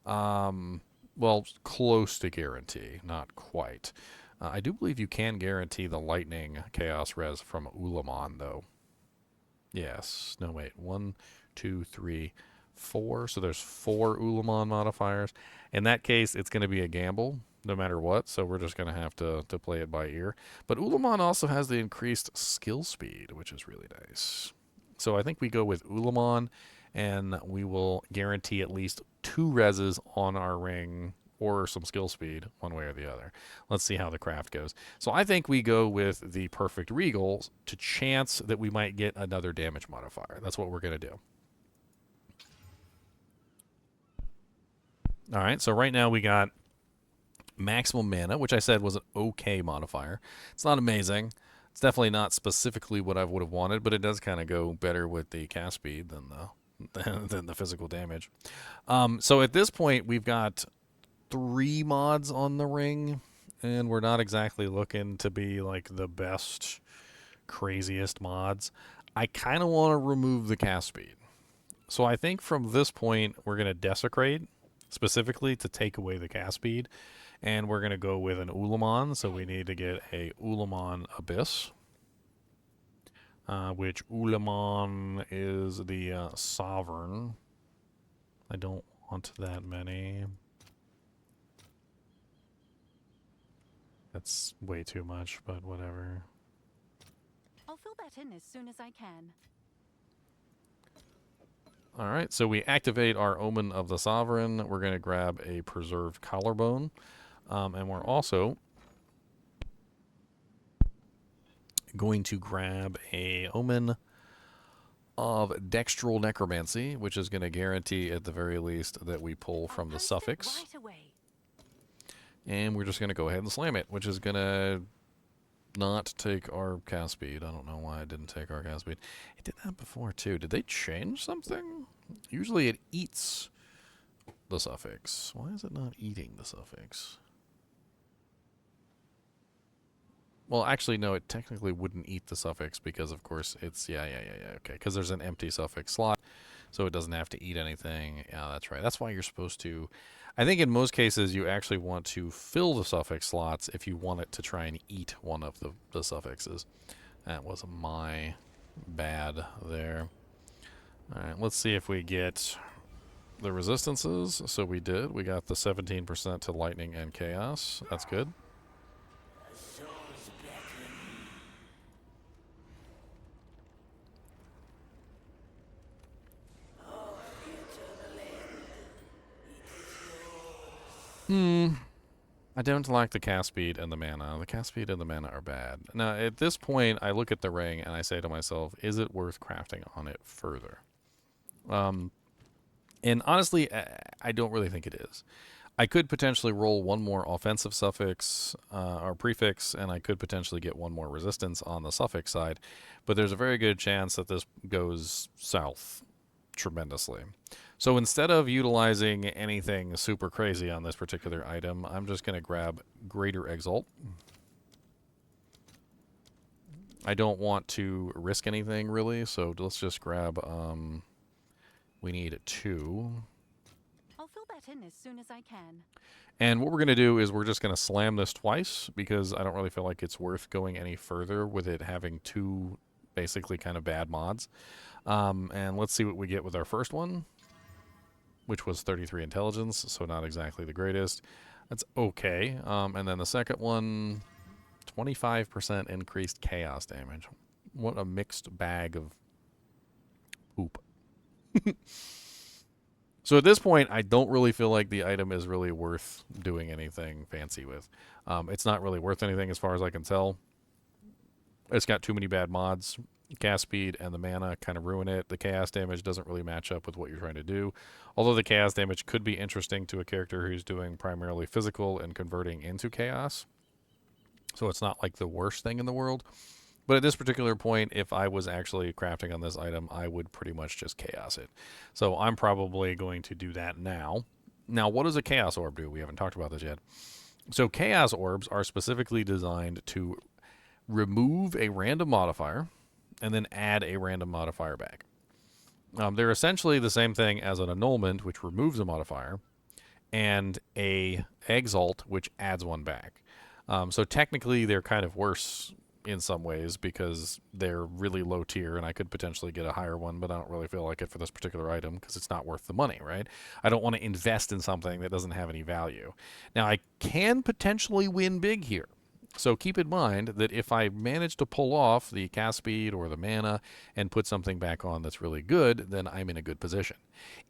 Speaker 1: Well, close to guarantee, not quite. I do believe you can guarantee the Lightning Chaos Res from Ulamon, though. Yes. No, wait. 1, 2, 3, 4. So there's 4 Ulamon modifiers. In that case, it's going to be a gamble no matter what, so we're just going to have to play it by ear. But Ulamon also has the increased skill speed, which is really nice. So I think we go with Ulamon, and we will guarantee at least 2 reses on our ring or some skill speed, one way or the other. Let's see how the craft goes. So I think we go with the perfect regal to chance that we might get another damage modifier. That's what we're going to do. All right, so right now we got maximum mana, which I said was an okay modifier. It's not amazing. It's definitely not specifically what I would have wanted, but it does kind of go better with the cast speed than the physical damage. So at this point, we've got 3 mods on the ring, and we're not exactly looking to be like the best, craziest mods. I kind of want to remove the cast speed. So I think from this point, we're going to desecrate specifically to take away the cast speed. And we're going to go with an Ulamon, so we need to get a Ulamon Abyss, which Ulamon is the Sovereign. I don't want that many. That's way too much, but whatever.
Speaker 2: I'll fill that in as soon as I can.
Speaker 1: Alright, so we activate our Omen of the Sovereign. We're going to grab a Preserved Collarbone. And we're also going to grab a Omen of Dextral Necromancy, which is going to guarantee at the very least that we pull from the suffix.
Speaker 2: Right away.
Speaker 1: And we're just going to go ahead and slam it, which is going to not take our cast speed. I don't know why it didn't take our cast speed. It did that before too. Did they change something? Usually it eats the suffix. Why is it not eating the suffix? Well, actually, no, it technically wouldn't eat the suffix because, of course, it's, okay, because there's an empty suffix slot, so it doesn't have to eat anything. Yeah, that's right. That's why you're supposed to, I think in most cases, you actually want to fill the suffix slots if you want it to try and eat one of the suffixes. That was my bad there. All right, let's see if we get the resistances. So we did. We got the 17% to lightning and chaos. That's good. I don't like the cast speed and the mana. The cast speed and the mana are bad. Now, at this point, I look at the ring and I say to myself, is it worth crafting on it further? And honestly, I don't really think it is. I could potentially roll one more offensive suffix or prefix, and I could potentially get one more resistance on the suffix side, but there's a very good chance that this goes south tremendously. So instead of utilizing anything super crazy on this particular item, I'm just going to grab Greater Exalt. I don't want to risk anything really, so let's just grab, we need 2.
Speaker 2: I'll fill that in as soon as I can.
Speaker 1: And what we're going to do is we're just going to slam this twice because I don't really feel like it's worth going any further with it having 2 basically kind of bad mods. And let's see what we get with our first one, which was 33 intelligence, so not exactly the greatest. That's okay. And then the second one, 25% increased chaos damage. What a mixed bag of poop. So at this point, I don't really feel like the item is really worth doing anything fancy with. It's not really worth anything as far as I can tell. It's got too many bad mods. Cast speed and the mana kind of ruin it. The chaos damage doesn't really match up with what you're trying to do. Although the chaos damage could be interesting to a character who's doing primarily physical and converting into chaos. So it's not like the worst thing in the world. But at this particular point, if I was actually crafting on this item, I would pretty much just chaos it. So I'm probably going to do that now. Now, what does a chaos orb do? We haven't talked about this yet. So chaos orbs are specifically designed to remove a random modifier and then add a random modifier back. They're essentially the same thing as an annulment, which removes a modifier, and a exalt, which adds one back. So technically, they're kind of worse in some ways because they're really low tier, and I could potentially get a higher one, but I don't really feel like it for this particular item because it's not worth the money, right? I don't want to invest in something that doesn't have any value. Now, I can potentially win big here. So keep in mind that if I manage to pull off the cast speed or the mana and put something back on that's really good, then I'm in a good position.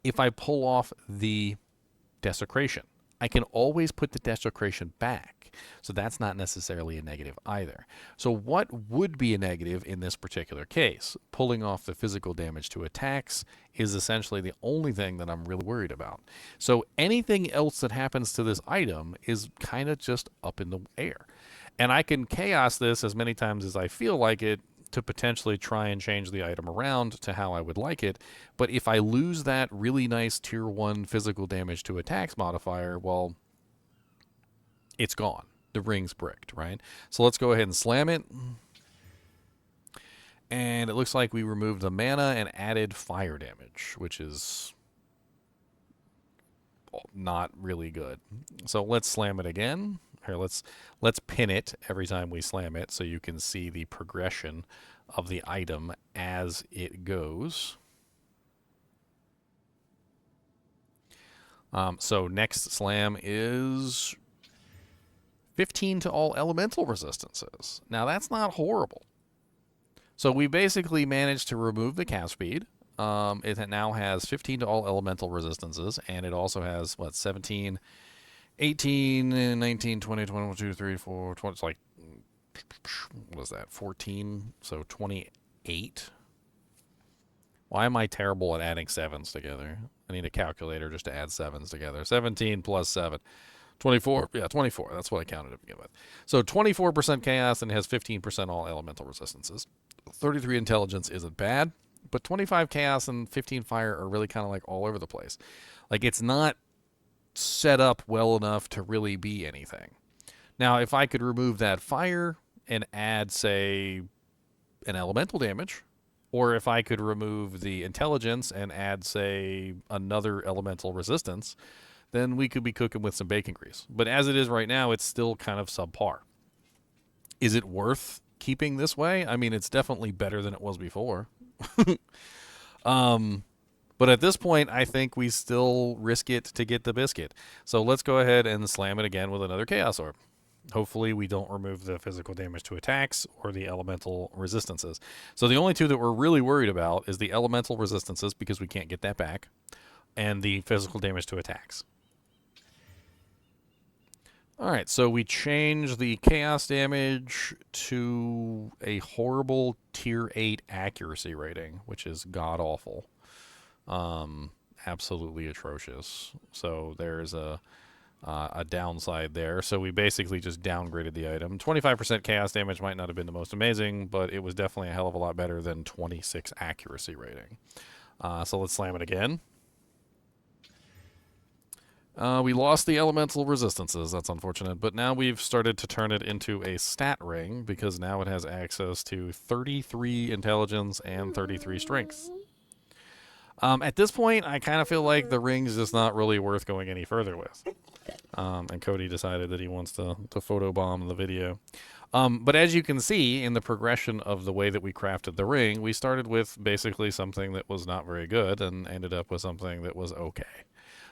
Speaker 1: If I pull off the desecration, I can always put the desecration back. So that's not necessarily a negative either. So what would be a negative in this particular case? Pulling off the physical damage to attacks is essentially the only thing that I'm really worried about. So anything else that happens to this item is kind of just up in the air. And I can chaos this as many times as I feel like it to potentially try and change the item around to how I would like it. But if I lose that really nice tier 1 physical damage to attacks modifier, well, it's gone. The ring's bricked, right? So let's go ahead and slam it. And it looks like we removed the mana and added fire damage, which is not really good. So let's slam it again. Here, let's pin it every time we slam it so you can see the progression of the item as it goes. So next slam is 15 to all elemental resistances. Now that's not horrible. So we basically managed to remove the cast speed. It now has 15 to all elemental resistances, and it also has, what, 17... 18, 19, 20, 21, 22, 23, 24, 20, it's like, what was that, 14? So 28. Why am I terrible at adding 7s together? I need a calculator just to add 7s together. 17 plus 7. 24. Yeah, 24. That's what I counted to begin with. So 24% chaos and it has 15% all elemental resistances. 33 intelligence isn't bad, but 25 chaos and 15 fire are really kind of like all over the place. Like, it's not set up well enough to really be anything. Now, if I could remove that fire and add, say, an elemental damage, or if I could remove the intelligence and add, say, another elemental resistance, then we could be cooking with some bacon grease. But as it is right now, it's still kind of subpar. Is it worth keeping this way? I mean, it's definitely better than it was before. But at this point, I think we still risk it to get the biscuit. So let's go ahead and slam it again with another Chaos Orb. Hopefully we don't remove the physical damage to attacks or the elemental resistances. So the only two that we're really worried about is the elemental resistances, because we can't get that back, and the physical damage to attacks. Alright, so we change the chaos damage to a horrible tier 8 accuracy rating, which is god-awful. Absolutely atrocious. So there's a downside there. So we basically just downgraded the item. 25% chaos damage might not have been the most amazing, but it was definitely a hell of a lot better than 26 accuracy rating. So let's slam it again. We lost the elemental resistances. That's unfortunate. But now we've started to turn it into a stat ring because now it has access to 33 intelligence and 33 strength. At this point, I kind of feel like the ring's just not really worth going any further with. And Cody decided that he wants to photobomb the video. But as you can see in the progression of the way that we crafted the ring, we started with basically something that was not very good and ended up with something that was okay.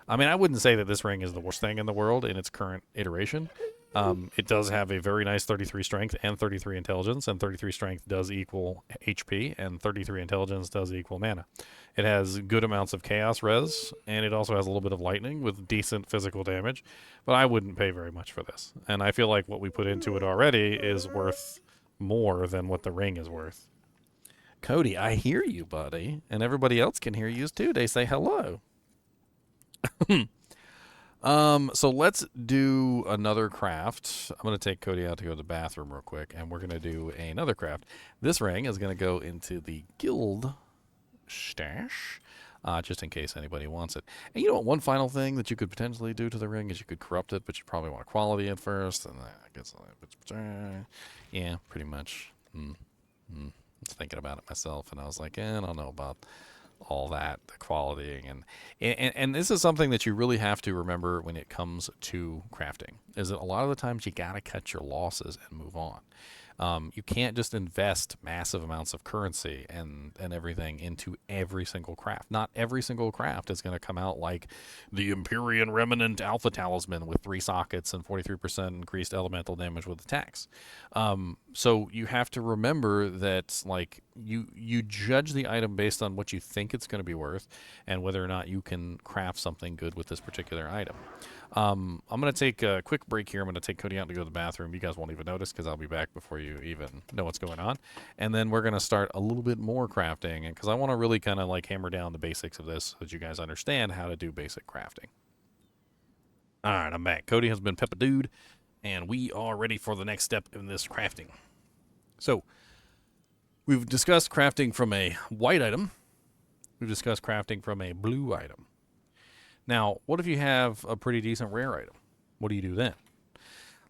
Speaker 1: I mean, I wouldn't say that this ring is the worst thing in the world in its current iteration. It does have a very nice 33 strength and 33 intelligence, and 33 strength does equal HP, and 33 intelligence does equal mana. It has good amounts of chaos res, and it also has a little bit of lightning with decent physical damage, but I wouldn't pay very much for this. And I feel like what we put into it already is worth more than what the ring is worth. Cody, I hear you, buddy, and everybody else can hear you too. They say hello. So let's do another craft. I'm going to take Cody out to go to the bathroom real quick, and we're going to do another craft. This ring is going to go into the guild stash, just in case anybody wants it. And you know what? One final thing that you could potentially do to the ring is you could corrupt it, but you probably want quality at first. And I guess, yeah, pretty much. I was thinking about it myself, and I was like, I don't know about all that, the quality, and this is something that you really have to remember when it comes to crafting, is that a lot of the times you gotta cut your losses and move on. You can't just invest massive amounts of currency and everything into every single craft. Not every single craft is going to come out like the Empyrean Remnant Alpha Talisman with 3 sockets and 43% increased elemental damage with attacks. So you have to remember that, like, you judge the item based on what you think it's going to be worth and whether or not you can craft something good with this particular item. I'm going to take a quick break here. I'm going to take Cody out to go to the bathroom. You guys won't even notice because I'll be back before you even know what's going on. And then we're going to start a little bit more crafting because I want to really kind of like hammer down the basics of this so that you guys understand how to do basic crafting. All right, I'm back. Cody has been peppa-dooed, and we are ready for the next step in this crafting. So we've discussed crafting from a white item. We've discussed crafting from a blue item. Now, what if you have a pretty decent rare item? What do you do then?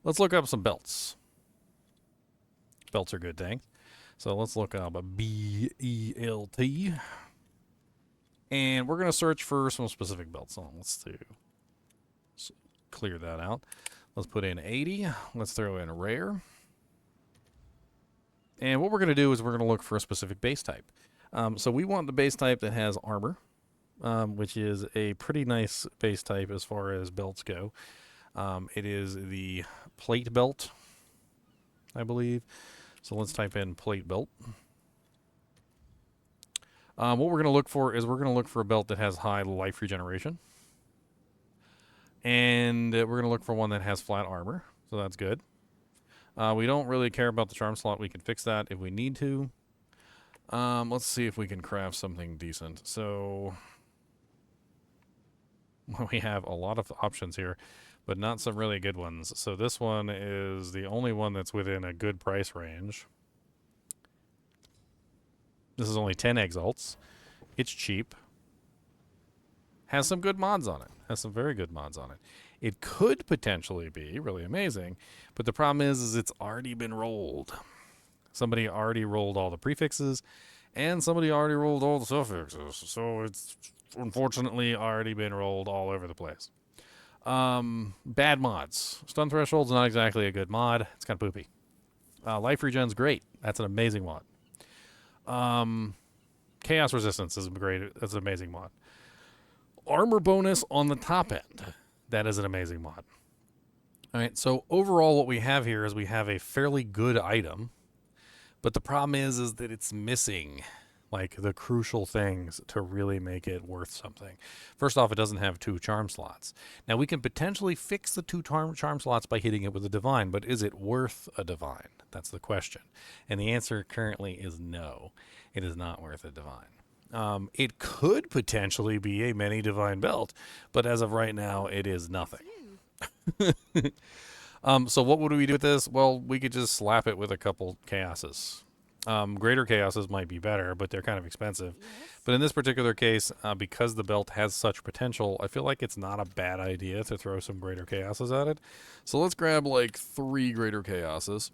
Speaker 1: Let's look up some belts. Belts are good things. So let's look up a B-E-L-T. And we're going to search for some specific belts. So let's clear that out. Let's put in 80. Let's throw in rare. And what we're going to do is we're going to look for a specific base type. So we want the base type that has armor. Which is a pretty nice base type as far as belts go. It is the plate belt, I believe. So let's type in plate belt. What we're going to look for is we're going to look for a belt that has high life regeneration. And we're going to look for one that has flat armor. So that's good. We don't really care about the charm slot. We can fix that if we need to. Let's see if we can craft something decent. So we have a lot of options here, but not some really good ones. So this one is the only one that's within a good price range. This is only 10 exalts. It's cheap. Has some good mods on it. Has some very good mods on it. It could potentially be really amazing, but the problem is it's already been rolled. Somebody already rolled all the prefixes, and somebody already rolled all the suffixes. So it's unfortunately already been rolled all over the place. Bad mods. Stun Threshold's not exactly a good mod. It's kind of poopy. Life Regen's great. That's an amazing mod. Chaos Resistance is great. That's an amazing mod. Armor bonus on the top end. That is an amazing mod. All right, so overall what we have here is we have a fairly good item, but the problem is that it's missing like the crucial things to really make it worth something. First off, it doesn't have 2 charm slots. Now we can potentially fix the 2 charm slots by hitting it with a divine, but is it worth a divine? That's the question. And the answer currently is no. It is not worth a divine. It could potentially be a many divine belt, but as of right now, it is nothing. So what would we do with this? Well, we could just slap it with a couple chaoses. Greater Chaoses might be better, but they're kind of expensive.
Speaker 2: Yes?
Speaker 1: But in this particular case, because the belt has such potential, I feel like it's not a bad idea to throw some Greater Chaoses at it. So let's grab like 3 Greater Chaoses.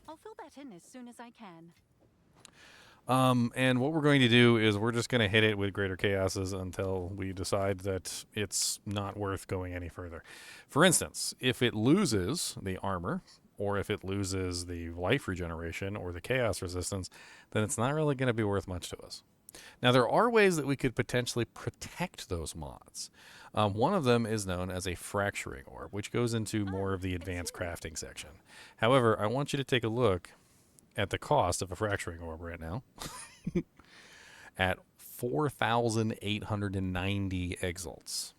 Speaker 2: I'll fill that in as soon as I can.
Speaker 1: And what we're going to do is we're just going to hit it with Greater Chaoses until we decide that it's not worth going any further. For instance, if it loses the armor, or if it loses the life regeneration or the chaos resistance, then it's not really going to be worth much to us. Now, there are ways that we could potentially protect those mods. One of them is known as a fracturing orb, which goes into more of the advanced crafting section. However, I want you to take a look at the cost of a fracturing orb right now at 4,890 exalts.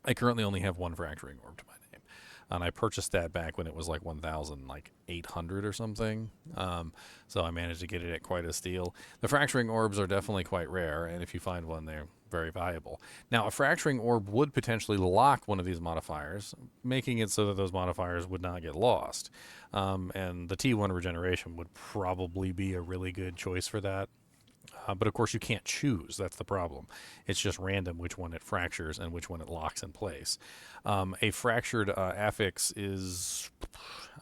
Speaker 1: I currently only have 1 fracturing orb to my name, and I purchased that back when it was like 1,800 or something. So I managed to get it at quite a steal. The fracturing orbs are definitely quite rare, and if you find one, they're very valuable. Now, a fracturing orb would potentially lock one of these modifiers, making it so that those modifiers would not get lost. And the T1 regeneration would probably be a really good choice for that. But of course, you can't choose. That's the problem. It's just random which one it fractures and which one it locks in place. A fractured affix is.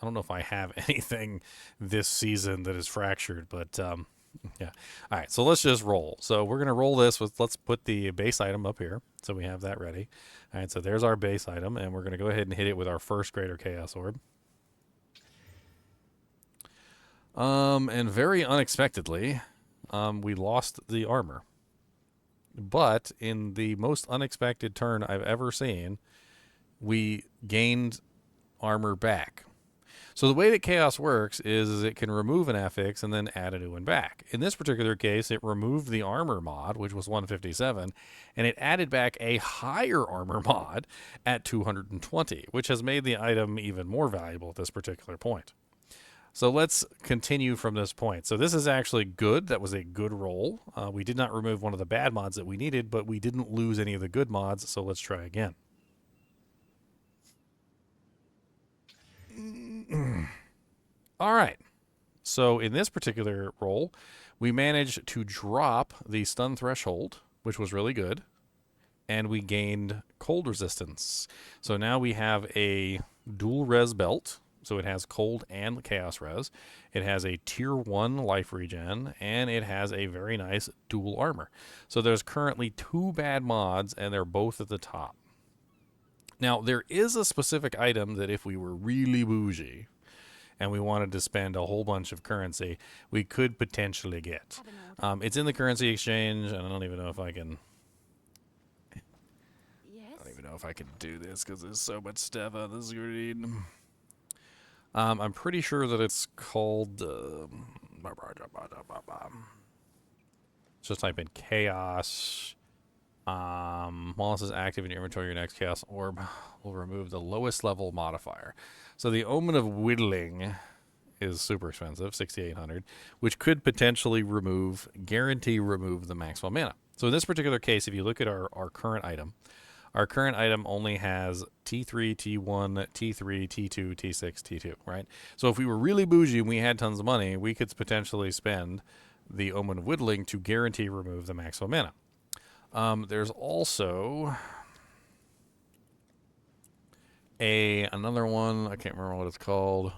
Speaker 1: I don't know if I have anything this season that is fractured, but yeah. All right, so let's just roll. So we're going to roll this with. Let's put the base item up here so we have that ready. All right, so there's our base item, and we're going to go ahead and hit it with our first Greater Chaos Orb. And very unexpectedly, we lost the armor. But in the most unexpected turn I've ever seen, we gained armor back. So the way that Chaos works is it can remove an affix and then add a new one back. In this particular case, it removed the armor mod, which was 157, and it added back a higher armor mod at 220, which has made the item even more valuable at this particular point. So let's continue from this point. So this is actually good. That was a good roll. We did not remove one of the bad mods that we needed, but we didn't lose any of the good mods, so let's try again. All right. So in this particular roll, we managed to drop the stun threshold, which was really good, and we gained cold resistance. So now we have a dual res belt. So it has cold and chaos res. It has a tier 1 life regen, and it has a very nice dual armor. So there's currently 2 bad mods, and they're both at the top. Now, there is a specific item that if we were really bougie and we wanted to spend a whole bunch of currency, we could potentially get. It's in the currency exchange, and I don't even know if I can...
Speaker 2: Yes?
Speaker 1: I don't even know if I can do this because there's so much stuff on the screen. I'm pretty sure that it's called. Just type in chaos. While this is active in your inventory, your next chaos orb will remove the lowest level modifier. So the Omen of Whittling is super expensive, 6,800, which could potentially guarantee remove the maximum mana. So in this particular case, if you look at our current item, our current item only has T3, T1, T3, T2, T6, T2, right? So if we were really bougie and we had tons of money, we could potentially spend the Omen of Whittling to guarantee remove the maximum mana. There's also another one. I can't remember what it's called.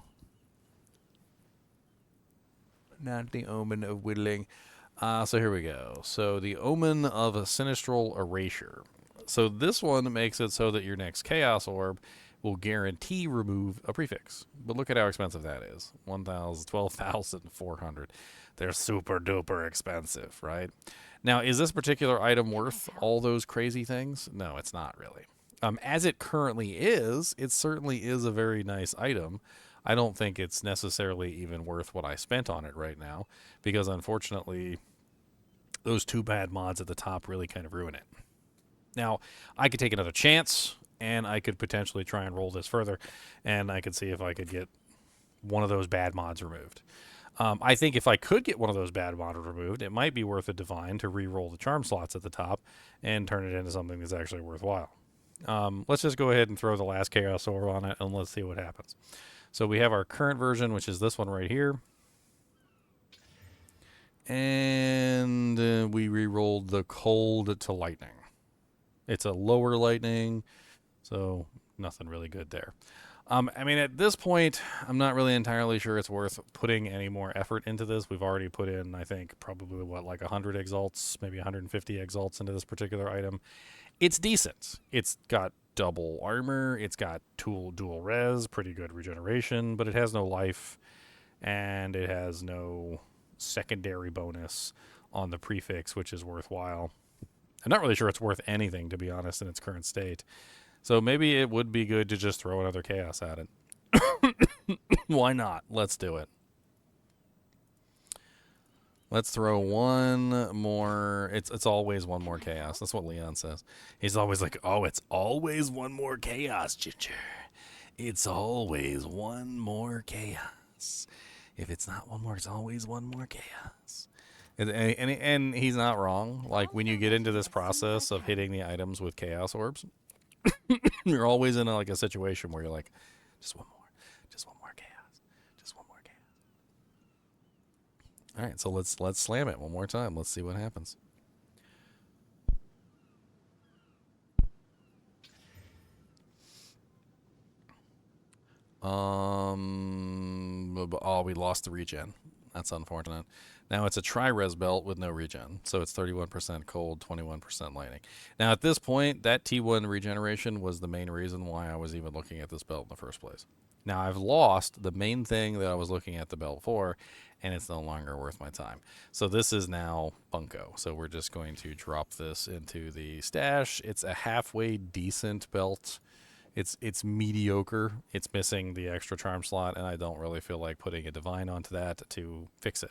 Speaker 1: Not the Omen of Whittling. So here we go. So the Omen of a Sinistral Erasure. So this one makes it so that your next Chaos Orb will guarantee remove a prefix. But look at how expensive that is. 12,400. They're super duper expensive, right? Now, is this particular item worth all those crazy things? No, it's not really. As it currently is, it certainly is a very nice item. I don't think it's necessarily even worth what I spent on it right now, because unfortunately, those 2 bad mods at the top really kind of ruin it. Now, I could take another chance, and I could potentially try and roll this further, and I could see if I could get one of those bad mods removed. I think if I could get one of those bad mods removed, it might be worth a divine to re-roll the charm slots at the top and turn it into something that's actually worthwhile. Let's just go ahead and throw the last Chaos Orb on it, and let's see what happens. So we have our current version, which is this one right here. And we re-rolled the cold to lightning. It's a lower lightning, so nothing really good there. I mean, at this point, I'm not really entirely sure it's worth putting any more effort into this. We've already put in, I think, probably like 100 exalts, maybe 150 exalts into this particular item. It's decent. It's got double armor. It's got dual res, pretty good regeneration, but it has no life, and it has no secondary bonus on the prefix, which is worthwhile. I'm not really sure it's worth anything, to be honest, in its current state. So maybe it would be good to just throw another chaos at it. Why not? Let's do it. Let's throw one more. It's always one more chaos. That's what Leon says. He's always like, oh, it's always one more chaos, Ginger. It's always one more chaos. If it's not one more, it's always one more chaos. And he's not wrong. Like, when you get into this process of hitting the items with chaos orbs, you're always in a situation where you're like, just one more chaos, just one more chaos. All right, so let's slam it one more time. Let's see what happens. Oh, we lost the regen. That's unfortunate. Now it's a tri-res belt with no regen, so it's 31% cold, 21% lightning. Now at this point, that T1 regeneration was the main reason why I was even looking at this belt in the first place. Now I've lost the main thing that I was looking at the belt for, and it's no longer worth my time. So this is now bunko. So we're just going to drop this into the stash. It's a halfway decent belt. It's mediocre. It's missing the extra charm slot, and I don't really feel like putting a divine onto that to fix it.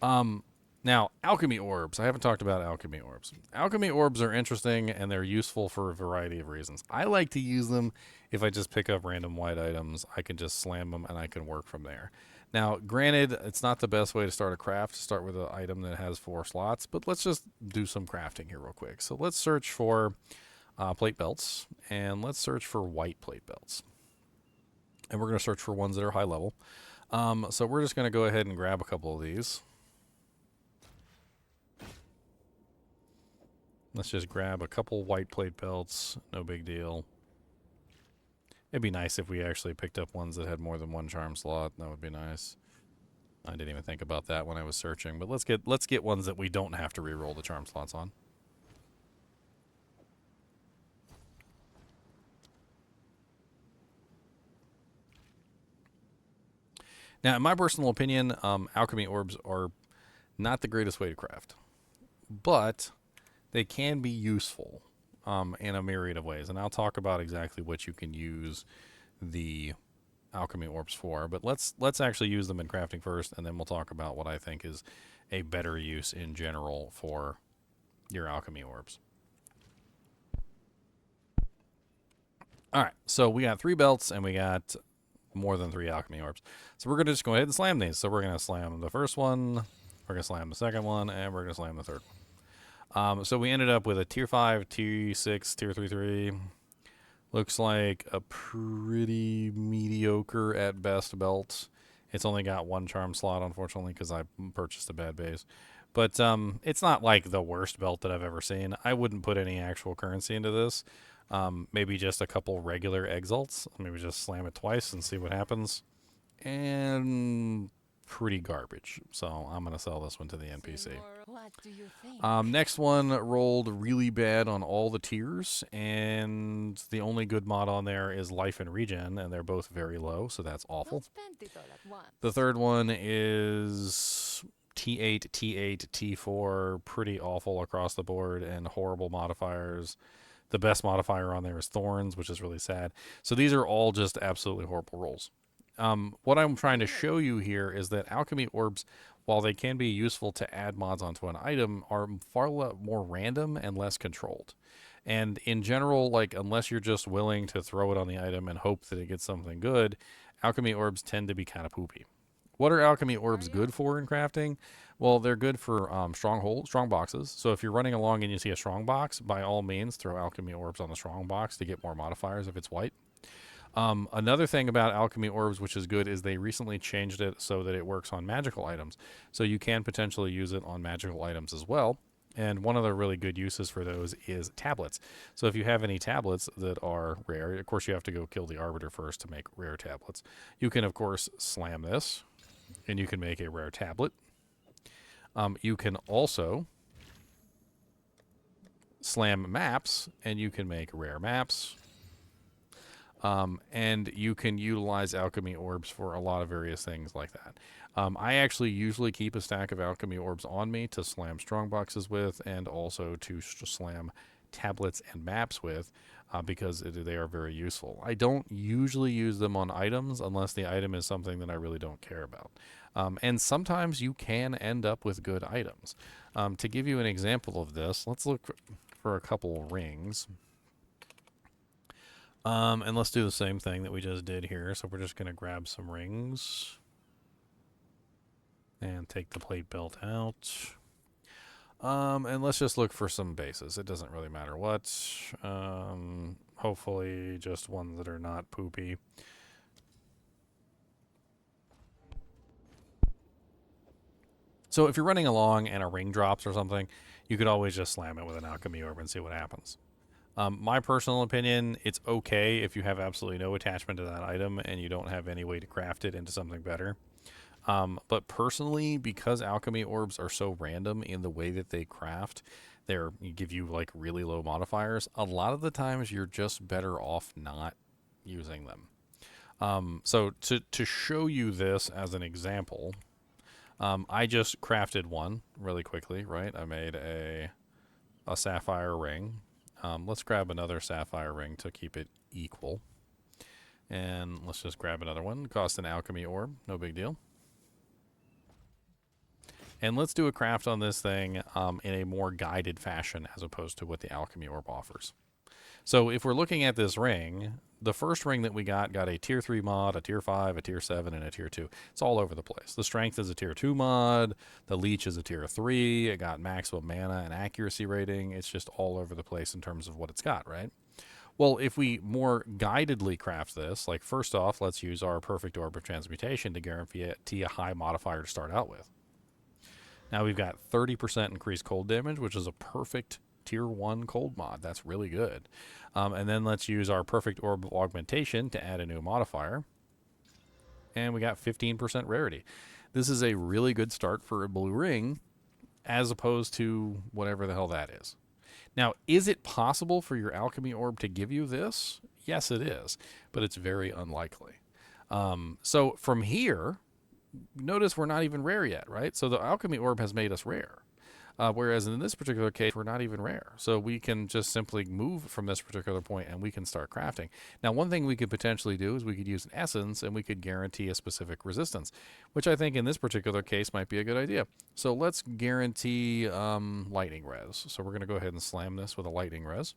Speaker 1: Now, alchemy orbs. I haven't talked about alchemy orbs. Alchemy orbs are interesting, and they're useful for a variety of reasons. I like to use them if I just pick up random white items. I can just slam them, and I can work from there. Now, granted, it's not the best way to start a craft, to start with an item that has 4 slots, but let's just do some crafting here real quick. So let's search for plate belts, and let's search for white plate belts. And we're going to search for ones that are high level. So we're just going to go ahead and grab a couple of these. Let's just grab a couple white plate belts. No big deal. It'd be nice if we actually picked up ones that had more than 1 charm slot. That would be nice. I didn't even think about that when I was searching, but let's get ones that we don't have to re-roll the charm slots on. Now, in my personal opinion, alchemy orbs are not the greatest way to craft, but they can be useful in a myriad of ways, and I'll talk about exactly what you can use the alchemy orbs for. But let's actually use them in crafting first, and then we'll talk about what I think is a better use in general for your alchemy orbs. All right, so we got 3 belts, and we got more than 3 alchemy orbs. So we're going to just go ahead and slam these. So we're going to slam the first one, we're going to slam the second one, and we're going to slam the third one. So we ended up with a tier 5, tier 6, tier 3. Looks like a pretty mediocre at best belt. It's only got 1 charm slot, unfortunately, because I purchased a bad base. But it's not like the worst belt that I've ever seen. I wouldn't put any actual currency into this. Maybe just a couple regular exalts. Maybe just slam it twice and see what happens. And pretty garbage. So I'm going to sell this one to the NPC.
Speaker 2: What do you think?
Speaker 1: Next one rolled really bad on all the tiers, and the only good mod on there is life and regen, and they're both very low, so that's awful.
Speaker 2: Don't spend it all at once.
Speaker 1: The third one is T8, T8, T4, pretty awful across the board, and horrible modifiers. The best modifier on there is Thorns, which is really sad. So these are all just absolutely horrible rolls. What I'm trying to show you here is that alchemy orbs, while they can be useful to add mods onto an item, are far more random and less controlled. And in general, like, unless you're just willing to throw it on the item and hope that it gets something good, alchemy orbs tend to be kind of poopy. What are alchemy orbs good for in crafting? Well, they're good for strong boxes. So if you're running along and you see a strong box, by all means, throw alchemy orbs on the strong box to get more modifiers if it's white. Another thing about alchemy orbs, which is good, is they recently changed it so that it works on magical items. So you can potentially use it on magical items as well. And one of the really good uses for those is tablets. So if you have any tablets that are rare, of course you have to go kill the Arbiter first to make rare tablets. You can, of course, slam this, and you can make a rare tablet. You can also slam maps, and you can make rare maps. And you can utilize alchemy orbs for a lot of various things like that. I actually usually keep a stack of alchemy orbs on me to slam strongboxes with, and also to slam tablets and maps with, because they are very useful. I don't usually use them on items unless the item is something that I really don't care about. And sometimes you can end up with good items. To give you an example of this, let's look for a couple rings. And let's do the same thing that we just did here. So we're just going to grab some rings and take the plate belt out. And let's just look for some bases. It doesn't really matter what. Hopefully just ones that are not poopy. So if you're running along and a ring drops or something, you could always just slam it with an alchemy orb and see what happens. My personal opinion, it's okay if you have absolutely no attachment to that item and you don't have any way to craft it into something better. But personally, because alchemy orbs are so random in the way that they craft, you give you like really low modifiers. A lot of the times you're just better off not using them. So to show you this as an example, I just crafted one really quickly, right? I made a sapphire ring. Let's grab another sapphire ring to keep it equal. And let's just grab another one. Cost an alchemy orb. No big deal. And let's do a craft on this thing in a more guided fashion as opposed to what the alchemy orb offers. So if we're looking at this ring, the first ring that we got a tier 3 mod, a tier 5, a tier 7, and a tier 2. It's all over the place. The strength is a tier 2 mod. The leech is a tier 3. It got maximum mana and accuracy rating. It's just all over the place in terms of what it's got, right? Well, if we more guidedly craft this, like first off, let's use our perfect orb of transmutation to guarantee a high modifier to start out with. Now we've got 30% increased cold damage, which is a perfect tier 1 cold mod. That's really good. And then let's use our perfect orb of augmentation to add a new modifier. And we got 15% rarity. This is a really good start for a blue ring as opposed to whatever the hell that is. Now, is it possible for your alchemy orb to give you this? Yes, it is, but it's very unlikely. So from here, notice we're not even rare yet, right? So the alchemy orb has made us rare. Whereas in this particular case, we're not even rare. So we can just simply move from this particular point and we can start crafting. Now, one thing we could potentially do is we could use an essence and we could guarantee a specific resistance, which I think in this particular case might be a good idea. So let's guarantee lightning res. So we're going to go ahead and slam this with a lightning res.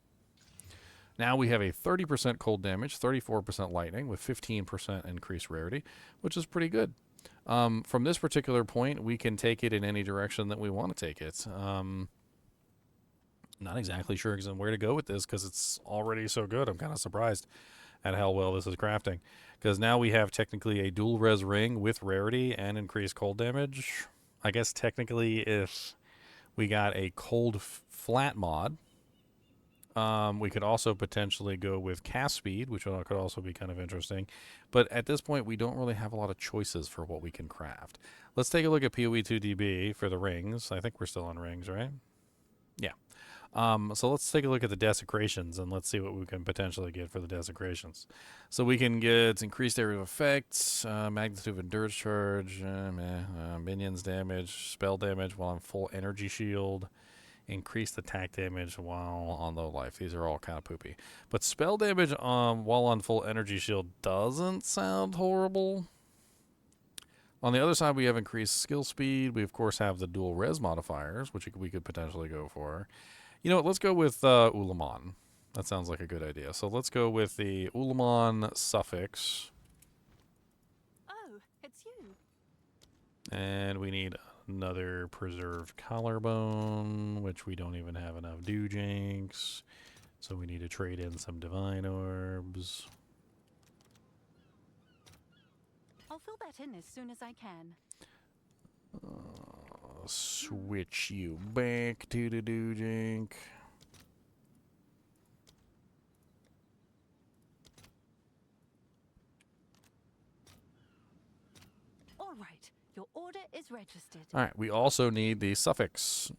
Speaker 1: Now we have a 30% cold damage, 34% lightning with 15% increased rarity, which is pretty good. From this particular point, we can take it in any direction that we want to take it. Not exactly sure where to go with this because it's already so good. I'm kind of surprised at how well this is crafting. Because now we have technically a dual res ring with rarity and increased cold damage. I guess technically if we got a cold flat mod, we could also potentially go with cast speed, which could also be kind of interesting. But at this point, we don't really have a lot of choices for what we can craft. Let's take a look at PoE2DB for the rings. I think we're still on rings, right? Yeah. So let's take a look at the desecrations and let's see what we can potentially get for the desecrations. So we can get increased area of effects, magnitude of endurance charge, minions damage, spell damage while on full energy shield. Increased attack damage while on low life. These are all kind of poopy. But spell damage while on full energy shield doesn't sound horrible. On the other side, we have increased skill speed. We, of course, have the dual res modifiers, which we could potentially go for. You know what? Let's go with Ulamon. That sounds like a good idea. So let's go with the Ulamon suffix.
Speaker 2: Oh, it's you.
Speaker 1: And we need another preserved collarbone, which we don't even have enough dewjinks. So we need to trade in some divine orbs.
Speaker 2: I'll fill that in as soon as I can.
Speaker 1: Switch you back to the doojink.
Speaker 2: All right, your order is registered.
Speaker 1: All right, we also need the suffix.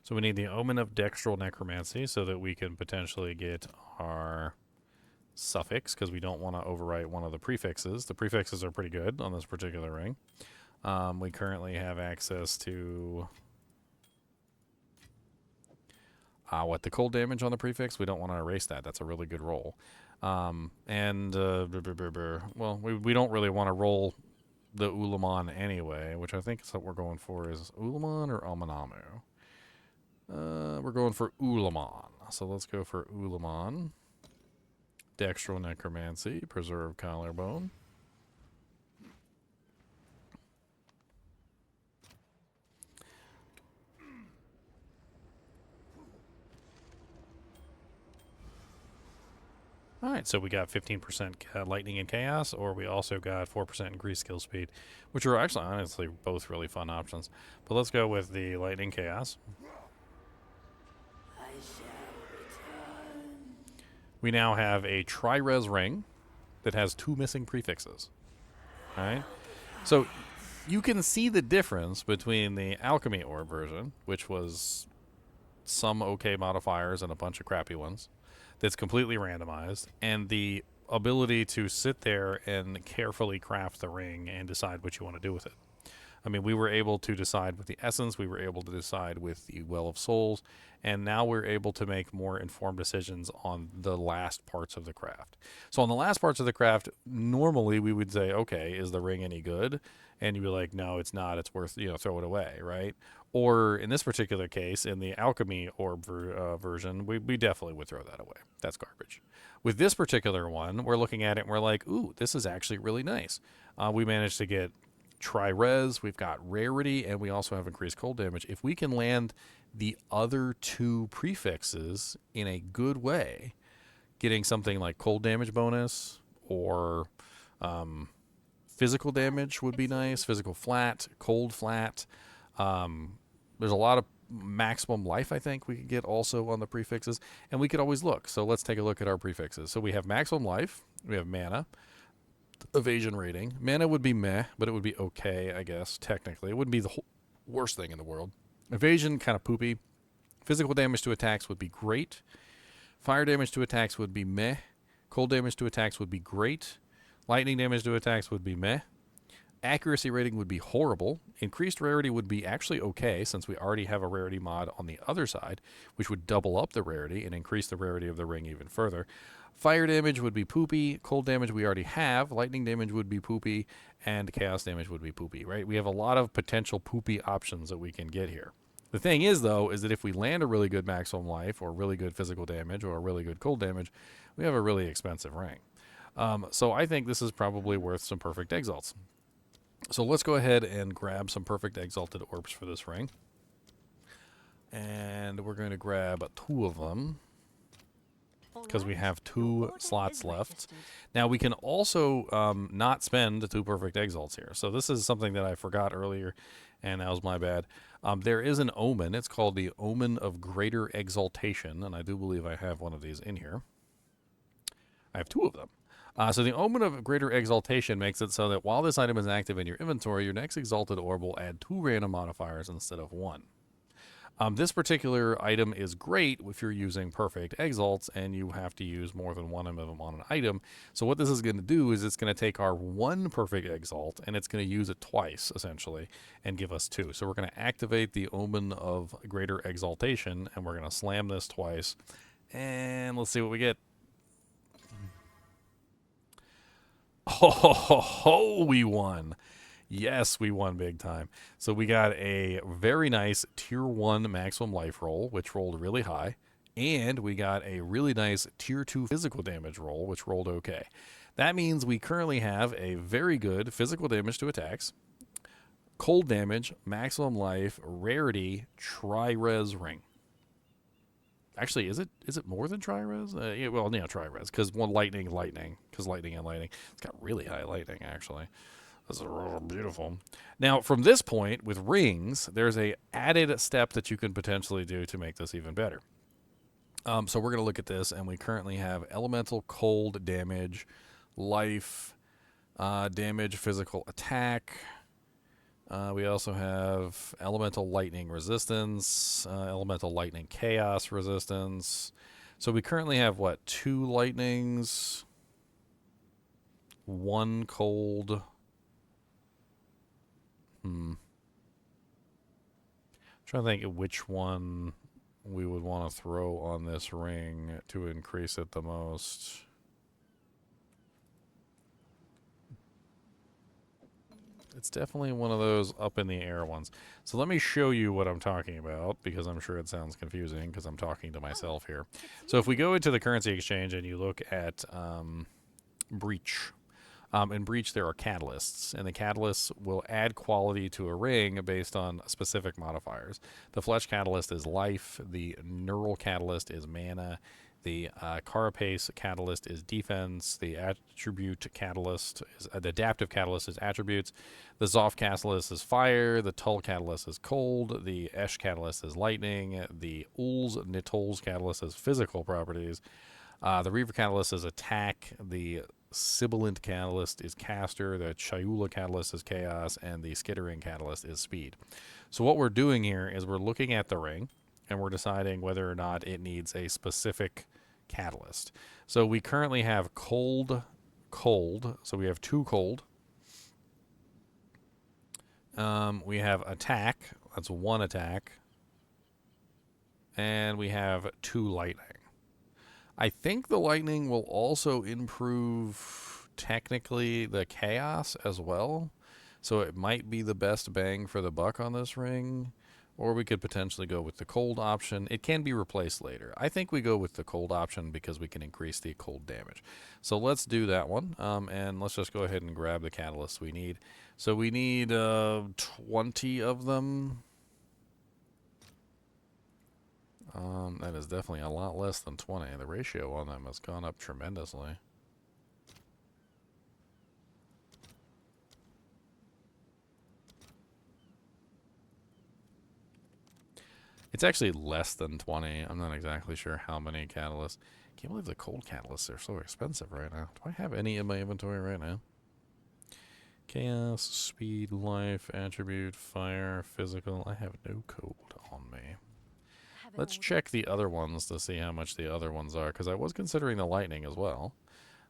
Speaker 1: So we need the Omen of Dextral Necromancy so that we can potentially get our suffix, because we don't want to overwrite one of the prefixes. The prefixes are pretty good on this particular ring. We currently have access to the cold damage on the prefix. We don't want to erase that. That's a really good roll. Well, we don't really want to roll the Ulamon anyway, which I think is what we're going for. Is Ulamon or Amanamu? We're going for Ulamon. So let's go for Ulamon. Dextral Necromancy, Preserve Collarbone. Alright, so we got 15% Lightning and Chaos, or we also got 4% increased skill speed, which are actually, honestly, both really fun options. But let's go with the Lightning Chaos. We now have a Tri-Res ring that has 2 missing prefixes. Alright? So you can see the difference between the Alchemy Orb version, which was some okay modifiers and a bunch of crappy ones, that's completely randomized, and the ability to sit there and carefully craft the ring and decide what you want to do with it. I mean, we were able to decide with the Essence, we were able to decide with the Well of Souls, and now we're able to make more informed decisions on the last parts of the craft. So on the last parts of the craft, normally we would say, okay, is the ring any good? And you'd be like, no, it's not. It's worth, throw it away, right? Or in this particular case, in the Alchemy Orb version, we definitely would throw that away. That's garbage. With this particular one, we're looking at it and we're like, ooh, this is actually really nice. We managed to get Tri-Res, we've got Rarity, and we also have increased cold damage. If we can land the other 2 prefixes in a good way, getting something like cold damage bonus or physical damage would be nice. Physical flat, cold flat. There's a lot of maximum life, I think, we could get also on the prefixes. And we could always look. So let's take a look at our prefixes. So we have maximum life. We have mana. Evasion rating. Mana would be meh, but it would be okay, I guess, technically. It wouldn't be the worst thing in the world. Evasion, kind of poopy. Physical damage to attacks would be great. Fire damage to attacks would be meh. Cold damage to attacks would be great. Lightning damage to attacks would be meh. Accuracy rating would be horrible. Increased rarity would be actually okay, since we already have a rarity mod on the other side, which would double up the rarity and increase the rarity of the ring even further. Fire damage would be poopy. Cold damage we already have. Lightning damage would be poopy. And chaos damage would be poopy, right? We have a lot of potential poopy options that we can get here. The thing is, though, is that if we land a really good maximum life or really good physical damage or a really good cold damage, we have a really expensive ring. So I think this is probably worth some perfect exalts. So let's go ahead and grab some perfect exalted orbs for this ring. And we're going to grab 2 of them, because we have 2 slots left. Now we can also not spend 2 perfect exalts here. So this is something that I forgot earlier, and that was my bad. There is an omen. It's called the Omen of Greater Exaltation, and I do believe I have one of these in here. I have 2 of them. So the Omen of Greater Exaltation makes it so that while this item is active in your inventory, your next exalted orb will add 2 random modifiers instead of 1. This particular item is great if you're using perfect exalts and you have to use more than one of them on an item. So what this is going to do is it's going to take our 1 perfect exalt and it's going to use it twice, essentially, and give us 2. So we're going to activate the Omen of Greater Exaltation, and we're going to slam this twice. And let's see what we get. Oh, we won. Yes, we won big time. So we got a very nice tier 1 maximum life roll, which rolled really high. And we got a really nice tier 2 physical damage roll, which rolled okay. That means we currently have a very good physical damage to attacks, cold damage, maximum life, rarity, Tri-Res ring. Actually, is it more than tri-res? Yeah, well, yeah, tri-res, because one lightning, because lightning and lightning. It's got really high lightning, actually. This is beautiful. Now, from this point, with rings, there's a added step that you can potentially do to make this even better. So we're going to look at this, and we currently have elemental cold damage, life, damage, physical attack. We also have elemental lightning resistance, elemental lightning chaos resistance. So we currently have what, 2 lightnings, 1 cold. Trying to think of which one we would want to throw on this ring to increase it the most. It's definitely one of those up in the air ones. So let me show you what I'm talking about, because I'm sure it sounds confusing because I'm talking to myself here. So if we go into the currency exchange and you look at Breach, in Breach there are catalysts, and the catalysts will add quality to a ring based on specific modifiers. The Flesh Catalyst is life, the Neural Catalyst is mana, the Carapace Catalyst is defense, the Attribute Catalyst is the Adaptive Catalyst is attributes, the Zoff Catalyst is fire, the Tull Catalyst is cold, the Esh Catalyst is lightning, the Ulz Nitol's Catalyst is physical properties, the Reaver Catalyst is attack, the Sibilant Catalyst is caster, the Chayula Catalyst is chaos, and the Skittering Catalyst is speed. So what we're doing here is we're looking at the ring, and we're deciding whether or not it needs a specific catalyst. So we currently have cold, so we have 2 cold. We have attack, that's 1 attack. And we have 2 lightning. I think the lightning will also improve, technically, the chaos as well. So it might be the best bang for the buck on this ring. Or we could potentially go with the cold option. It can be replaced later. I think we go with the cold option because we can increase the cold damage. So let's do that one. And let's just go ahead and grab the catalysts we need. So we need 20 of them. That is definitely a lot less than 20. The ratio on them has gone up tremendously. It's actually less than 20. I'm not exactly sure how many catalysts. Can't believe the cold catalysts are so expensive right now. Do I have any in my inventory right now? Chaos, speed, life, attribute, fire, physical. I have no cold on me. Let's check the other ones to see how much the other ones are, because I was considering the lightning as well.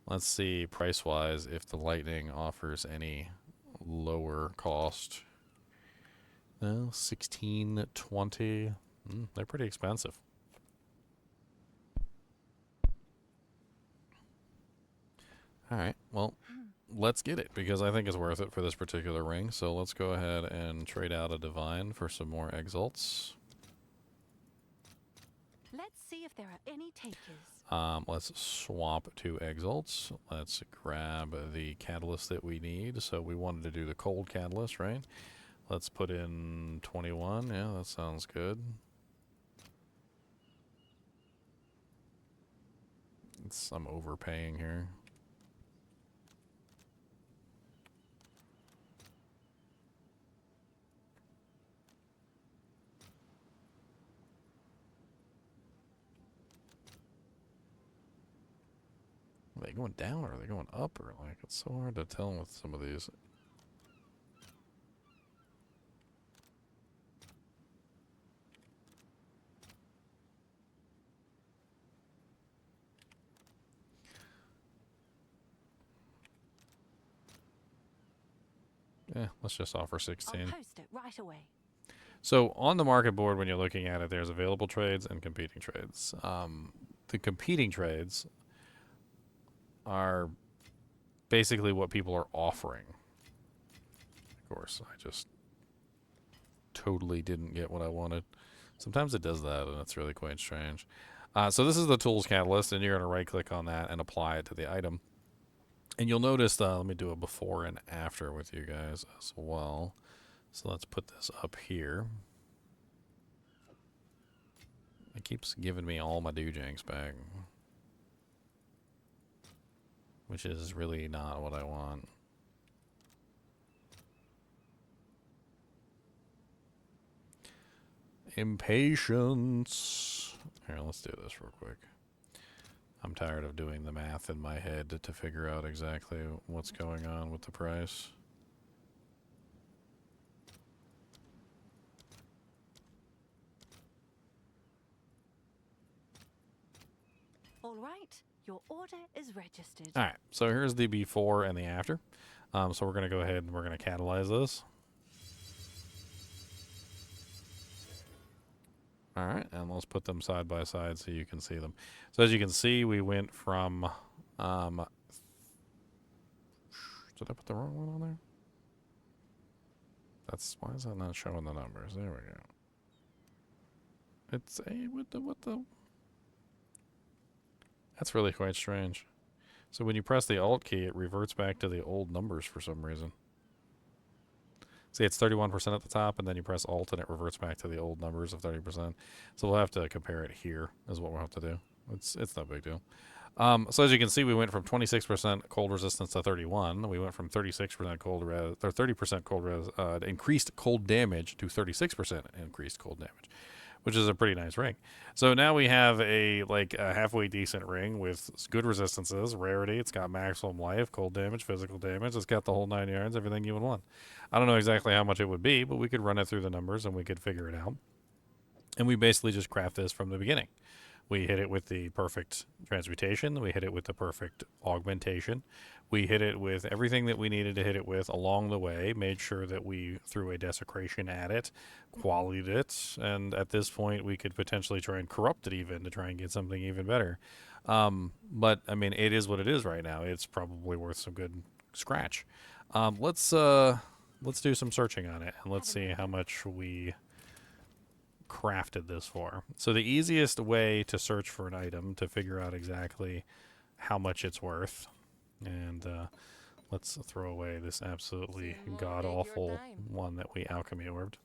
Speaker 1: Let's see, price-wise, if the lightning offers any lower cost. No, 16, 20. They're pretty expensive. All right, well, let's get it, because I think it's worth it for this particular ring. So let's go ahead and trade out a divine for some more exalts.
Speaker 2: Let's see if there are any takers.
Speaker 1: Let's swap 2 exalts. Let's grab the catalyst that we need. So we wanted to do the cold catalyst, right? Let's put in 21. Yeah, that sounds good. I'm overpaying here. Are they going down or are they going up? Or like, it's so hard to tell with some of these. Yeah, let's just offer 16.
Speaker 2: I'll post it right away.
Speaker 1: So on the market board, when you're looking at it, there's available trades and competing trades. The competing trades are basically what people are offering. Of course, I just totally didn't get what I wanted. Sometimes it does that, and it's really quite strange. So this is the tools catalyst, and you're going to right-click on that and apply it to the item. And you'll notice, let me do a before and after with you guys as well. So let's put this up here. It keeps giving me all my doojanks back, which is really not what I want. Impatience. Here, let's do this real quick. I'm tired of doing the math in my head to figure out exactly what's going on with the price.
Speaker 2: All right, your order is registered.
Speaker 1: All right, so here's the before and the after. So we're going to go ahead and we're going to catalyze this. All right, and let's put them side by side so you can see them. So as you can see, we went from... did I put the wrong one on there? Why is that not showing the numbers? There we go. It's a... What the... That's really quite strange. So when you press the Alt key, it reverts back to the old numbers for some reason. See, it's 31% at the top, and then you press Alt, and it reverts back to the old numbers of 30%. So we'll have to compare it here, is what we'll have to do. It's no big deal. So as you can see, we went from 26% cold resistance to 31. We went from 36% cold res, or 30% cold res, increased cold damage to 36% increased cold damage, which is a pretty nice ring. So now we have a halfway decent ring with good resistances, rarity. It's got maximum life, cold damage, physical damage. It's got the whole 9 yards, everything you would want. I don't know exactly how much it would be, but we could run it through the numbers and we could figure it out. And we basically just craft this from the beginning. We hit it with the perfect transmutation. We hit it with the perfect augmentation. We hit it with everything that we needed to hit it with along the way, made sure that we threw a desecration at it, qualied it, and at this point we could potentially try and corrupt it even to try and get something even better. But, I mean, it is what it is right now. It's probably worth some good scratch. Let's do some searching on it, and let's see how much we crafted this for. So the easiest way to search for an item to figure out exactly how much it's worth, and let's throw away this absolutely god-awful one that we alchemy orbed.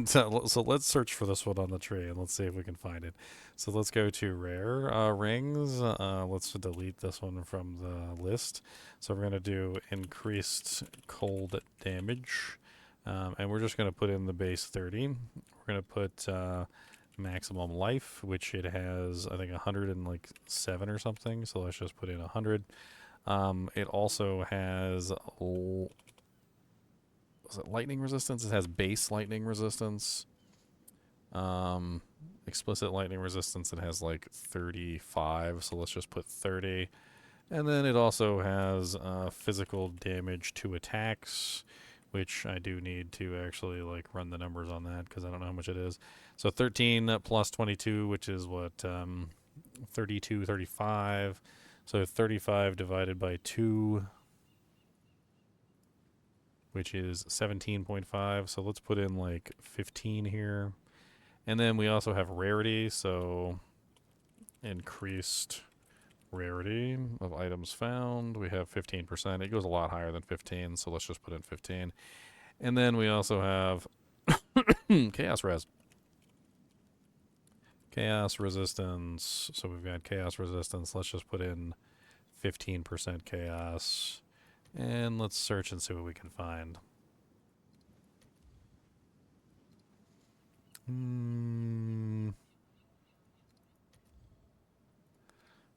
Speaker 1: So let's search for this one on the tree, and let's see if we can find it. So let's go to rare rings. Let's delete this one from the list. So we're going to do increased cold damage. And we're just going to put in the base 30. We're going to put maximum life, which it has, I think, 107 or something. So let's just put in 100. It also has, was it lightning resistance? It has base lightning resistance. Explicit lightning resistance, it has like 35. So let's just put 30. And then it also has physical damage to attacks, which I do need to actually run the numbers on that because I don't know how much it is. So 13 plus 22, which is what, 32, 35. So 35 divided by 2, which is 17.5. So let's put in 15 here. And then we also have rarity, so increased rarity of items found. We have 15%. It goes a lot higher than 15, so let's just put in 15. And then we also have chaos res. Chaos resistance. So we've got chaos resistance. Let's just put in 15% chaos. And let's search and see what we can find.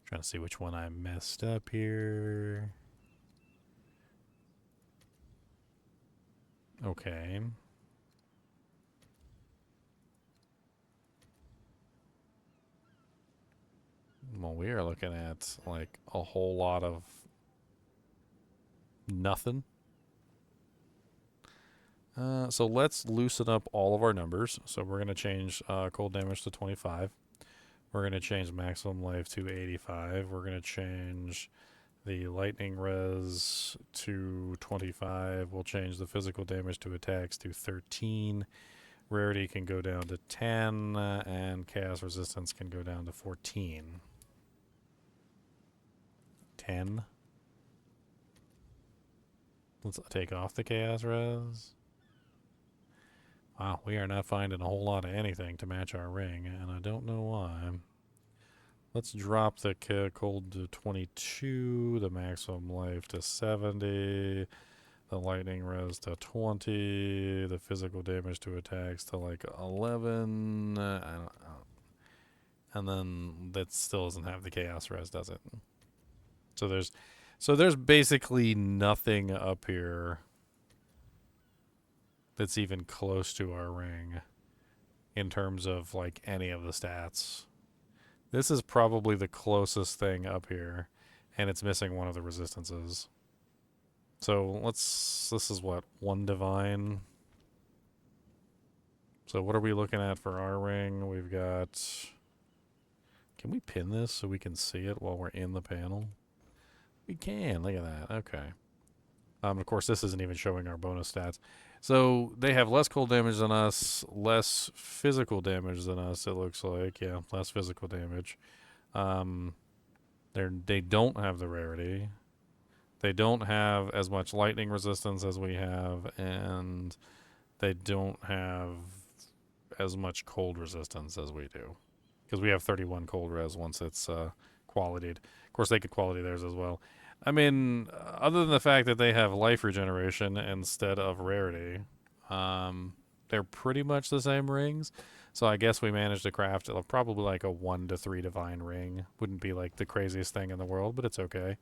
Speaker 1: Trying to see which one I messed up here. Okay. Well, we are looking at a whole lot of nothing. So let's loosen up all of our numbers. So we're going to change cold damage to 25. We're going to change maximum life to 85. We're going to change the lightning res to 25. We'll change the physical damage to attacks to 13. Rarity can go down to 10. And chaos resistance can go down to 14. 10. Let's take off the chaos res. Wow, we are not finding a whole lot of anything to match our ring, and I don't know why. Let's drop the cold to 22, the maximum life to 70, the lightning res to 20, the physical damage to attacks to like 11. And then that still doesn't have the chaos res, does it? So there's basically nothing up here that's even close to our ring in terms of like any of the stats. This is probably the closest thing up here, and it's missing one of the resistances. So this is what, 1 divine. So what are we looking at for our ring? We've got, can we pin this so we can see it while we're in the panel? We can, look at that, okay. Of course, this isn't even showing our bonus stats. So they have less cold damage than us, less physical damage than us, it looks like. Yeah, less physical damage. They don't have the rarity. They don't have as much lightning resistance as we have, and they don't have as much cold resistance as we do. Because we have 31 cold res once it's qualitied. Of course, they could quality theirs as well. I mean, other than the fact that they have life regeneration instead of rarity, they're pretty much the same rings. So I guess we managed to craft probably like a 1 to 3 divine ring. Wouldn't be like the craziest thing in the world, but it's okay.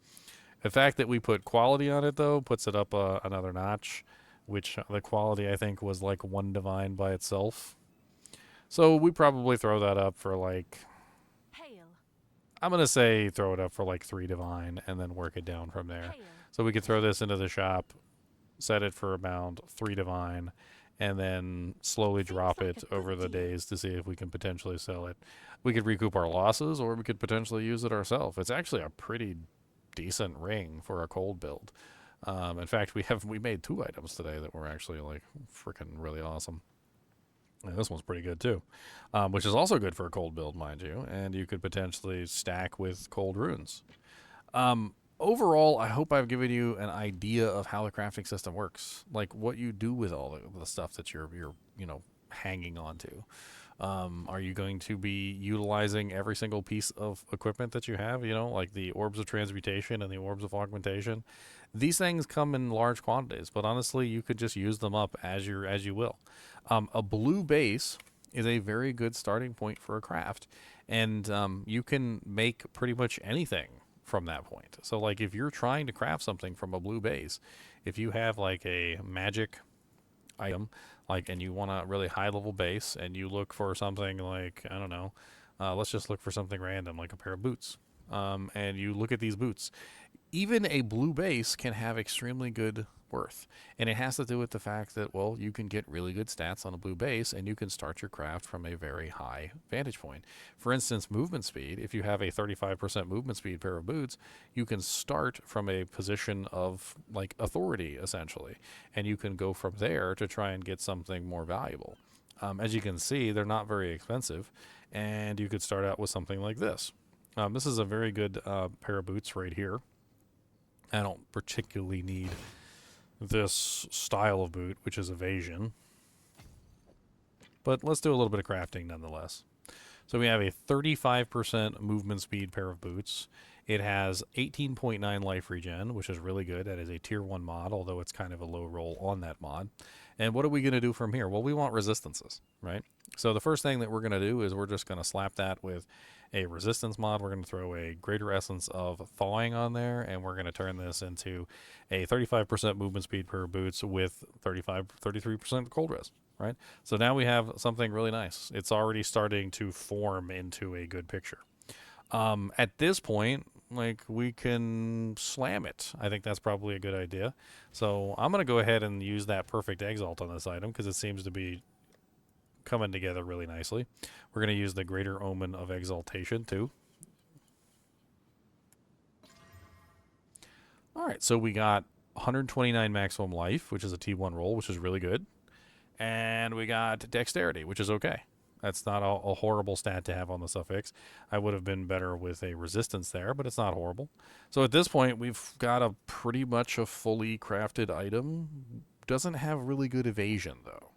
Speaker 1: The fact that we put quality on it, though, puts it up another notch, which the quality, I think, was like 1 divine by itself. So we probably throw that up for like,
Speaker 2: Hail.
Speaker 1: I'm going to say throw it up for like 3 divine and then work it down from there.
Speaker 2: Hail.
Speaker 1: So we could throw this into the shop, set it for about 3 divine, and then slowly drop it over the days to see if we can potentially sell it. We could recoup our losses, or we could potentially use it ourselves. It's actually a pretty decent ring for a cold build. In fact, we made 2 items today that were actually like freaking really awesome. And this one's pretty good too, which is also good for a cold build, mind you. And you could potentially stack with cold runes. Overall, I hope I've given you an idea of how the crafting system works, like what you do with all the stuff that you're hanging on to. Are you going to be utilizing every single piece of equipment that you have? Like the orbs of transmutation and the orbs of augmentation. These things come in large quantities, but honestly, you could just use them up as you will. A blue base is a very good starting point for a craft, and you can make pretty much anything from that point. So, like, if you're trying to craft something from a blue base, if you have like a magic item, like, and you want a really high level base, and you look for something like, I don't know, let's just look for something random like a pair of boots, and you look at these boots. Even a blue base can have extremely good worth, and it has to do with the fact that, well, you can get really good stats on a blue base, and you can start your craft from a very high vantage point. For instance, movement speed. If you have a 35% movement speed pair of boots, you can start from a position of like authority essentially, and you can go from there to try and get something more valuable. As you can see, they're not very expensive, and you could start out with something like this. This is a very good pair of boots right here. I don't particularly need this style of boot, which is evasion. But let's do a little bit of crafting nonetheless. So we have a 35% movement speed pair of boots. It has 18.9 life regen, which is really good. That is a tier 1 mod, although it's kind of a low roll on that mod. And what are we going to do from here? Well, we want resistances, right? So the first thing that we're going to do is we're just going to slap that with a resistance mod. We're going to throw a greater essence of thawing on there, and we're going to turn this into a 35% movement speed per boots with 33% cold res, right? So now we have something really nice. It's already starting to form into a good picture. At this point, like, we can slam it. I think that's probably a good idea. So I'm going to go ahead and use that perfect exalt on this item because it seems to be coming together really nicely. We're going to use the greater omen of exaltation too. All right, so we got 129 maximum life, which is a T1 roll, which is really good. And we got dexterity, which is okay. That's not a horrible stat to have on the suffix. I would have been better with a resistance there, but it's not horrible. So at this point, we've got a pretty much a fully crafted item. Doesn't have really good evasion, though.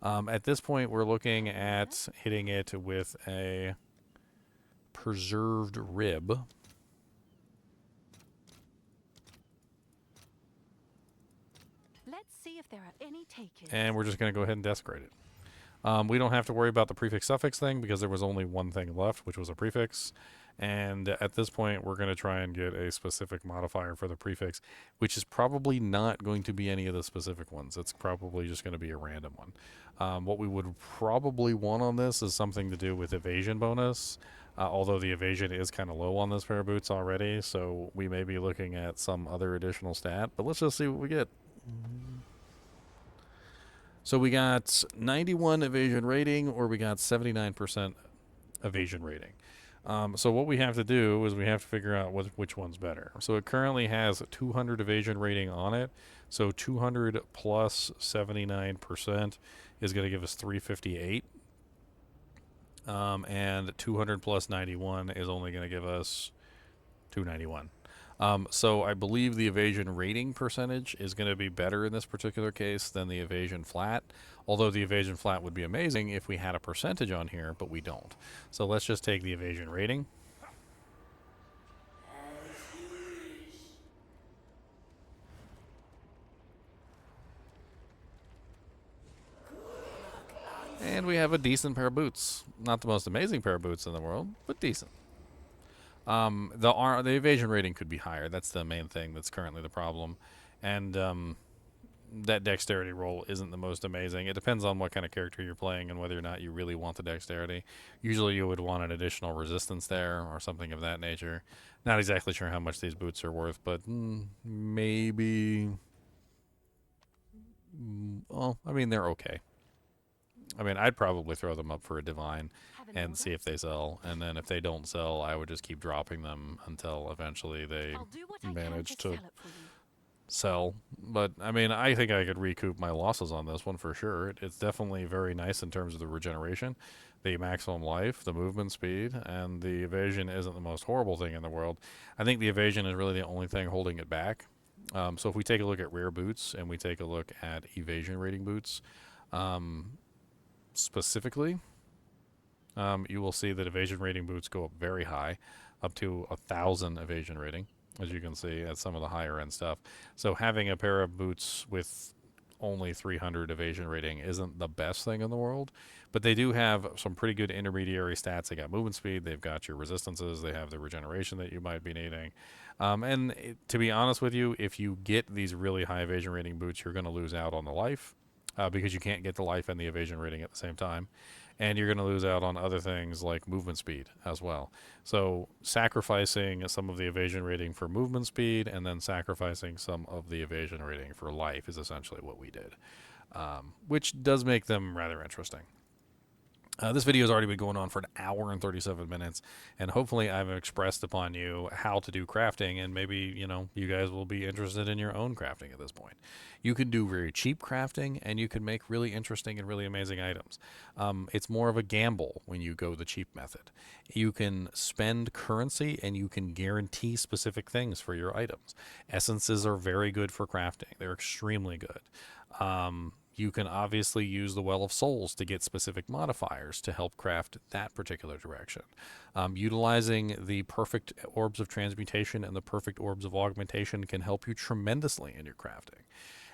Speaker 1: At this point, we're looking at hitting it with a preserved rib.
Speaker 2: Let's see if there are any takers.
Speaker 1: And we're just going to go ahead and desecrate it. We don't have to worry about the prefix suffix thing because there was only one thing left, which was a prefix. And at this point, we're going to try and get a specific modifier for the prefix, which is probably not going to be any of the specific ones. It's probably just going to be a random one. What we would probably want on this is something to do with evasion bonus, although the evasion is kind of low on this pair of boots already, so we may be looking at some other additional stat. But let's just see what we get. So we got 91 evasion rating, or we got 79% evasion rating. So what we have to do is we have to figure out which one's better. So it currently has 200 evasion rating on it. So 200 plus 79% is going to give us 358. And 200 plus 91 is only going to give us 291. So I believe the evasion rating percentage is going to be better in this particular case than the evasion flat, although the evasion flat would be amazing if we had a percentage on here, but we don't. So let's just take the evasion rating. And we have a decent pair of boots. Not the most amazing pair of boots in the world, but decent. The evasion rating could be higher. That's the main thing that's currently the problem. And that dexterity roll isn't the most amazing. It depends on what kind of character you're playing and whether or not you really want the dexterity. Usually you would want an additional resistance there or something of that nature. Not exactly sure how much these boots are worth, but maybe... well, I mean, they're okay. I mean, I'd probably throw them up for a divine and see if they sell. And then if they don't sell, I would just keep dropping them until eventually they manage to sell. But, I mean, I think I could recoup my losses on this one for sure. It's definitely very nice in terms of the regeneration, the maximum life, the movement speed, and the evasion isn't the most horrible thing in the world. I think the evasion is really the only thing holding it back. So if we take a look at rare boots and we take a look at evasion rating boots, specifically, you will see that evasion rating boots go up very high, up to 1,000 evasion rating, as you can see at some of the higher end stuff. So having a pair of boots with only 300 evasion rating isn't the best thing in the world, but they do have some pretty good intermediary stats. They got movement speed, they've got your resistances, they have the regeneration that you might be needing. To be honest with you, if you get these really high evasion rating boots, you're going to lose out on the life. Because you can't get the life and the evasion rating at the same time. And you're going to lose out on other things like movement speed as well. So sacrificing some of the evasion rating for movement speed and then sacrificing some of the evasion rating for life is essentially what we did, which does make them rather interesting. This video has already been going on for an hour and 37 minutes, and hopefully I've expressed upon you how to do crafting, and maybe, you guys will be interested in your own crafting at this point. You can do very cheap crafting, and you can make really interesting and really amazing items. It's more of a gamble when you go the cheap method. You can spend currency, and you can guarantee specific things for your items. Essences are very good for crafting. They're extremely good. You can obviously use the Well of Souls to get specific modifiers to help craft that particular direction. Utilizing the perfect orbs of transmutation and the perfect orbs of augmentation can help you tremendously in your crafting.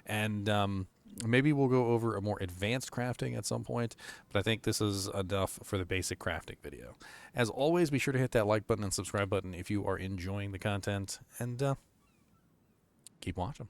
Speaker 1: And maybe we'll go over a more advanced crafting at some point, but I think this is enough for the basic crafting video. As always, be sure to hit that like button and subscribe button if you are enjoying the content, and keep watching.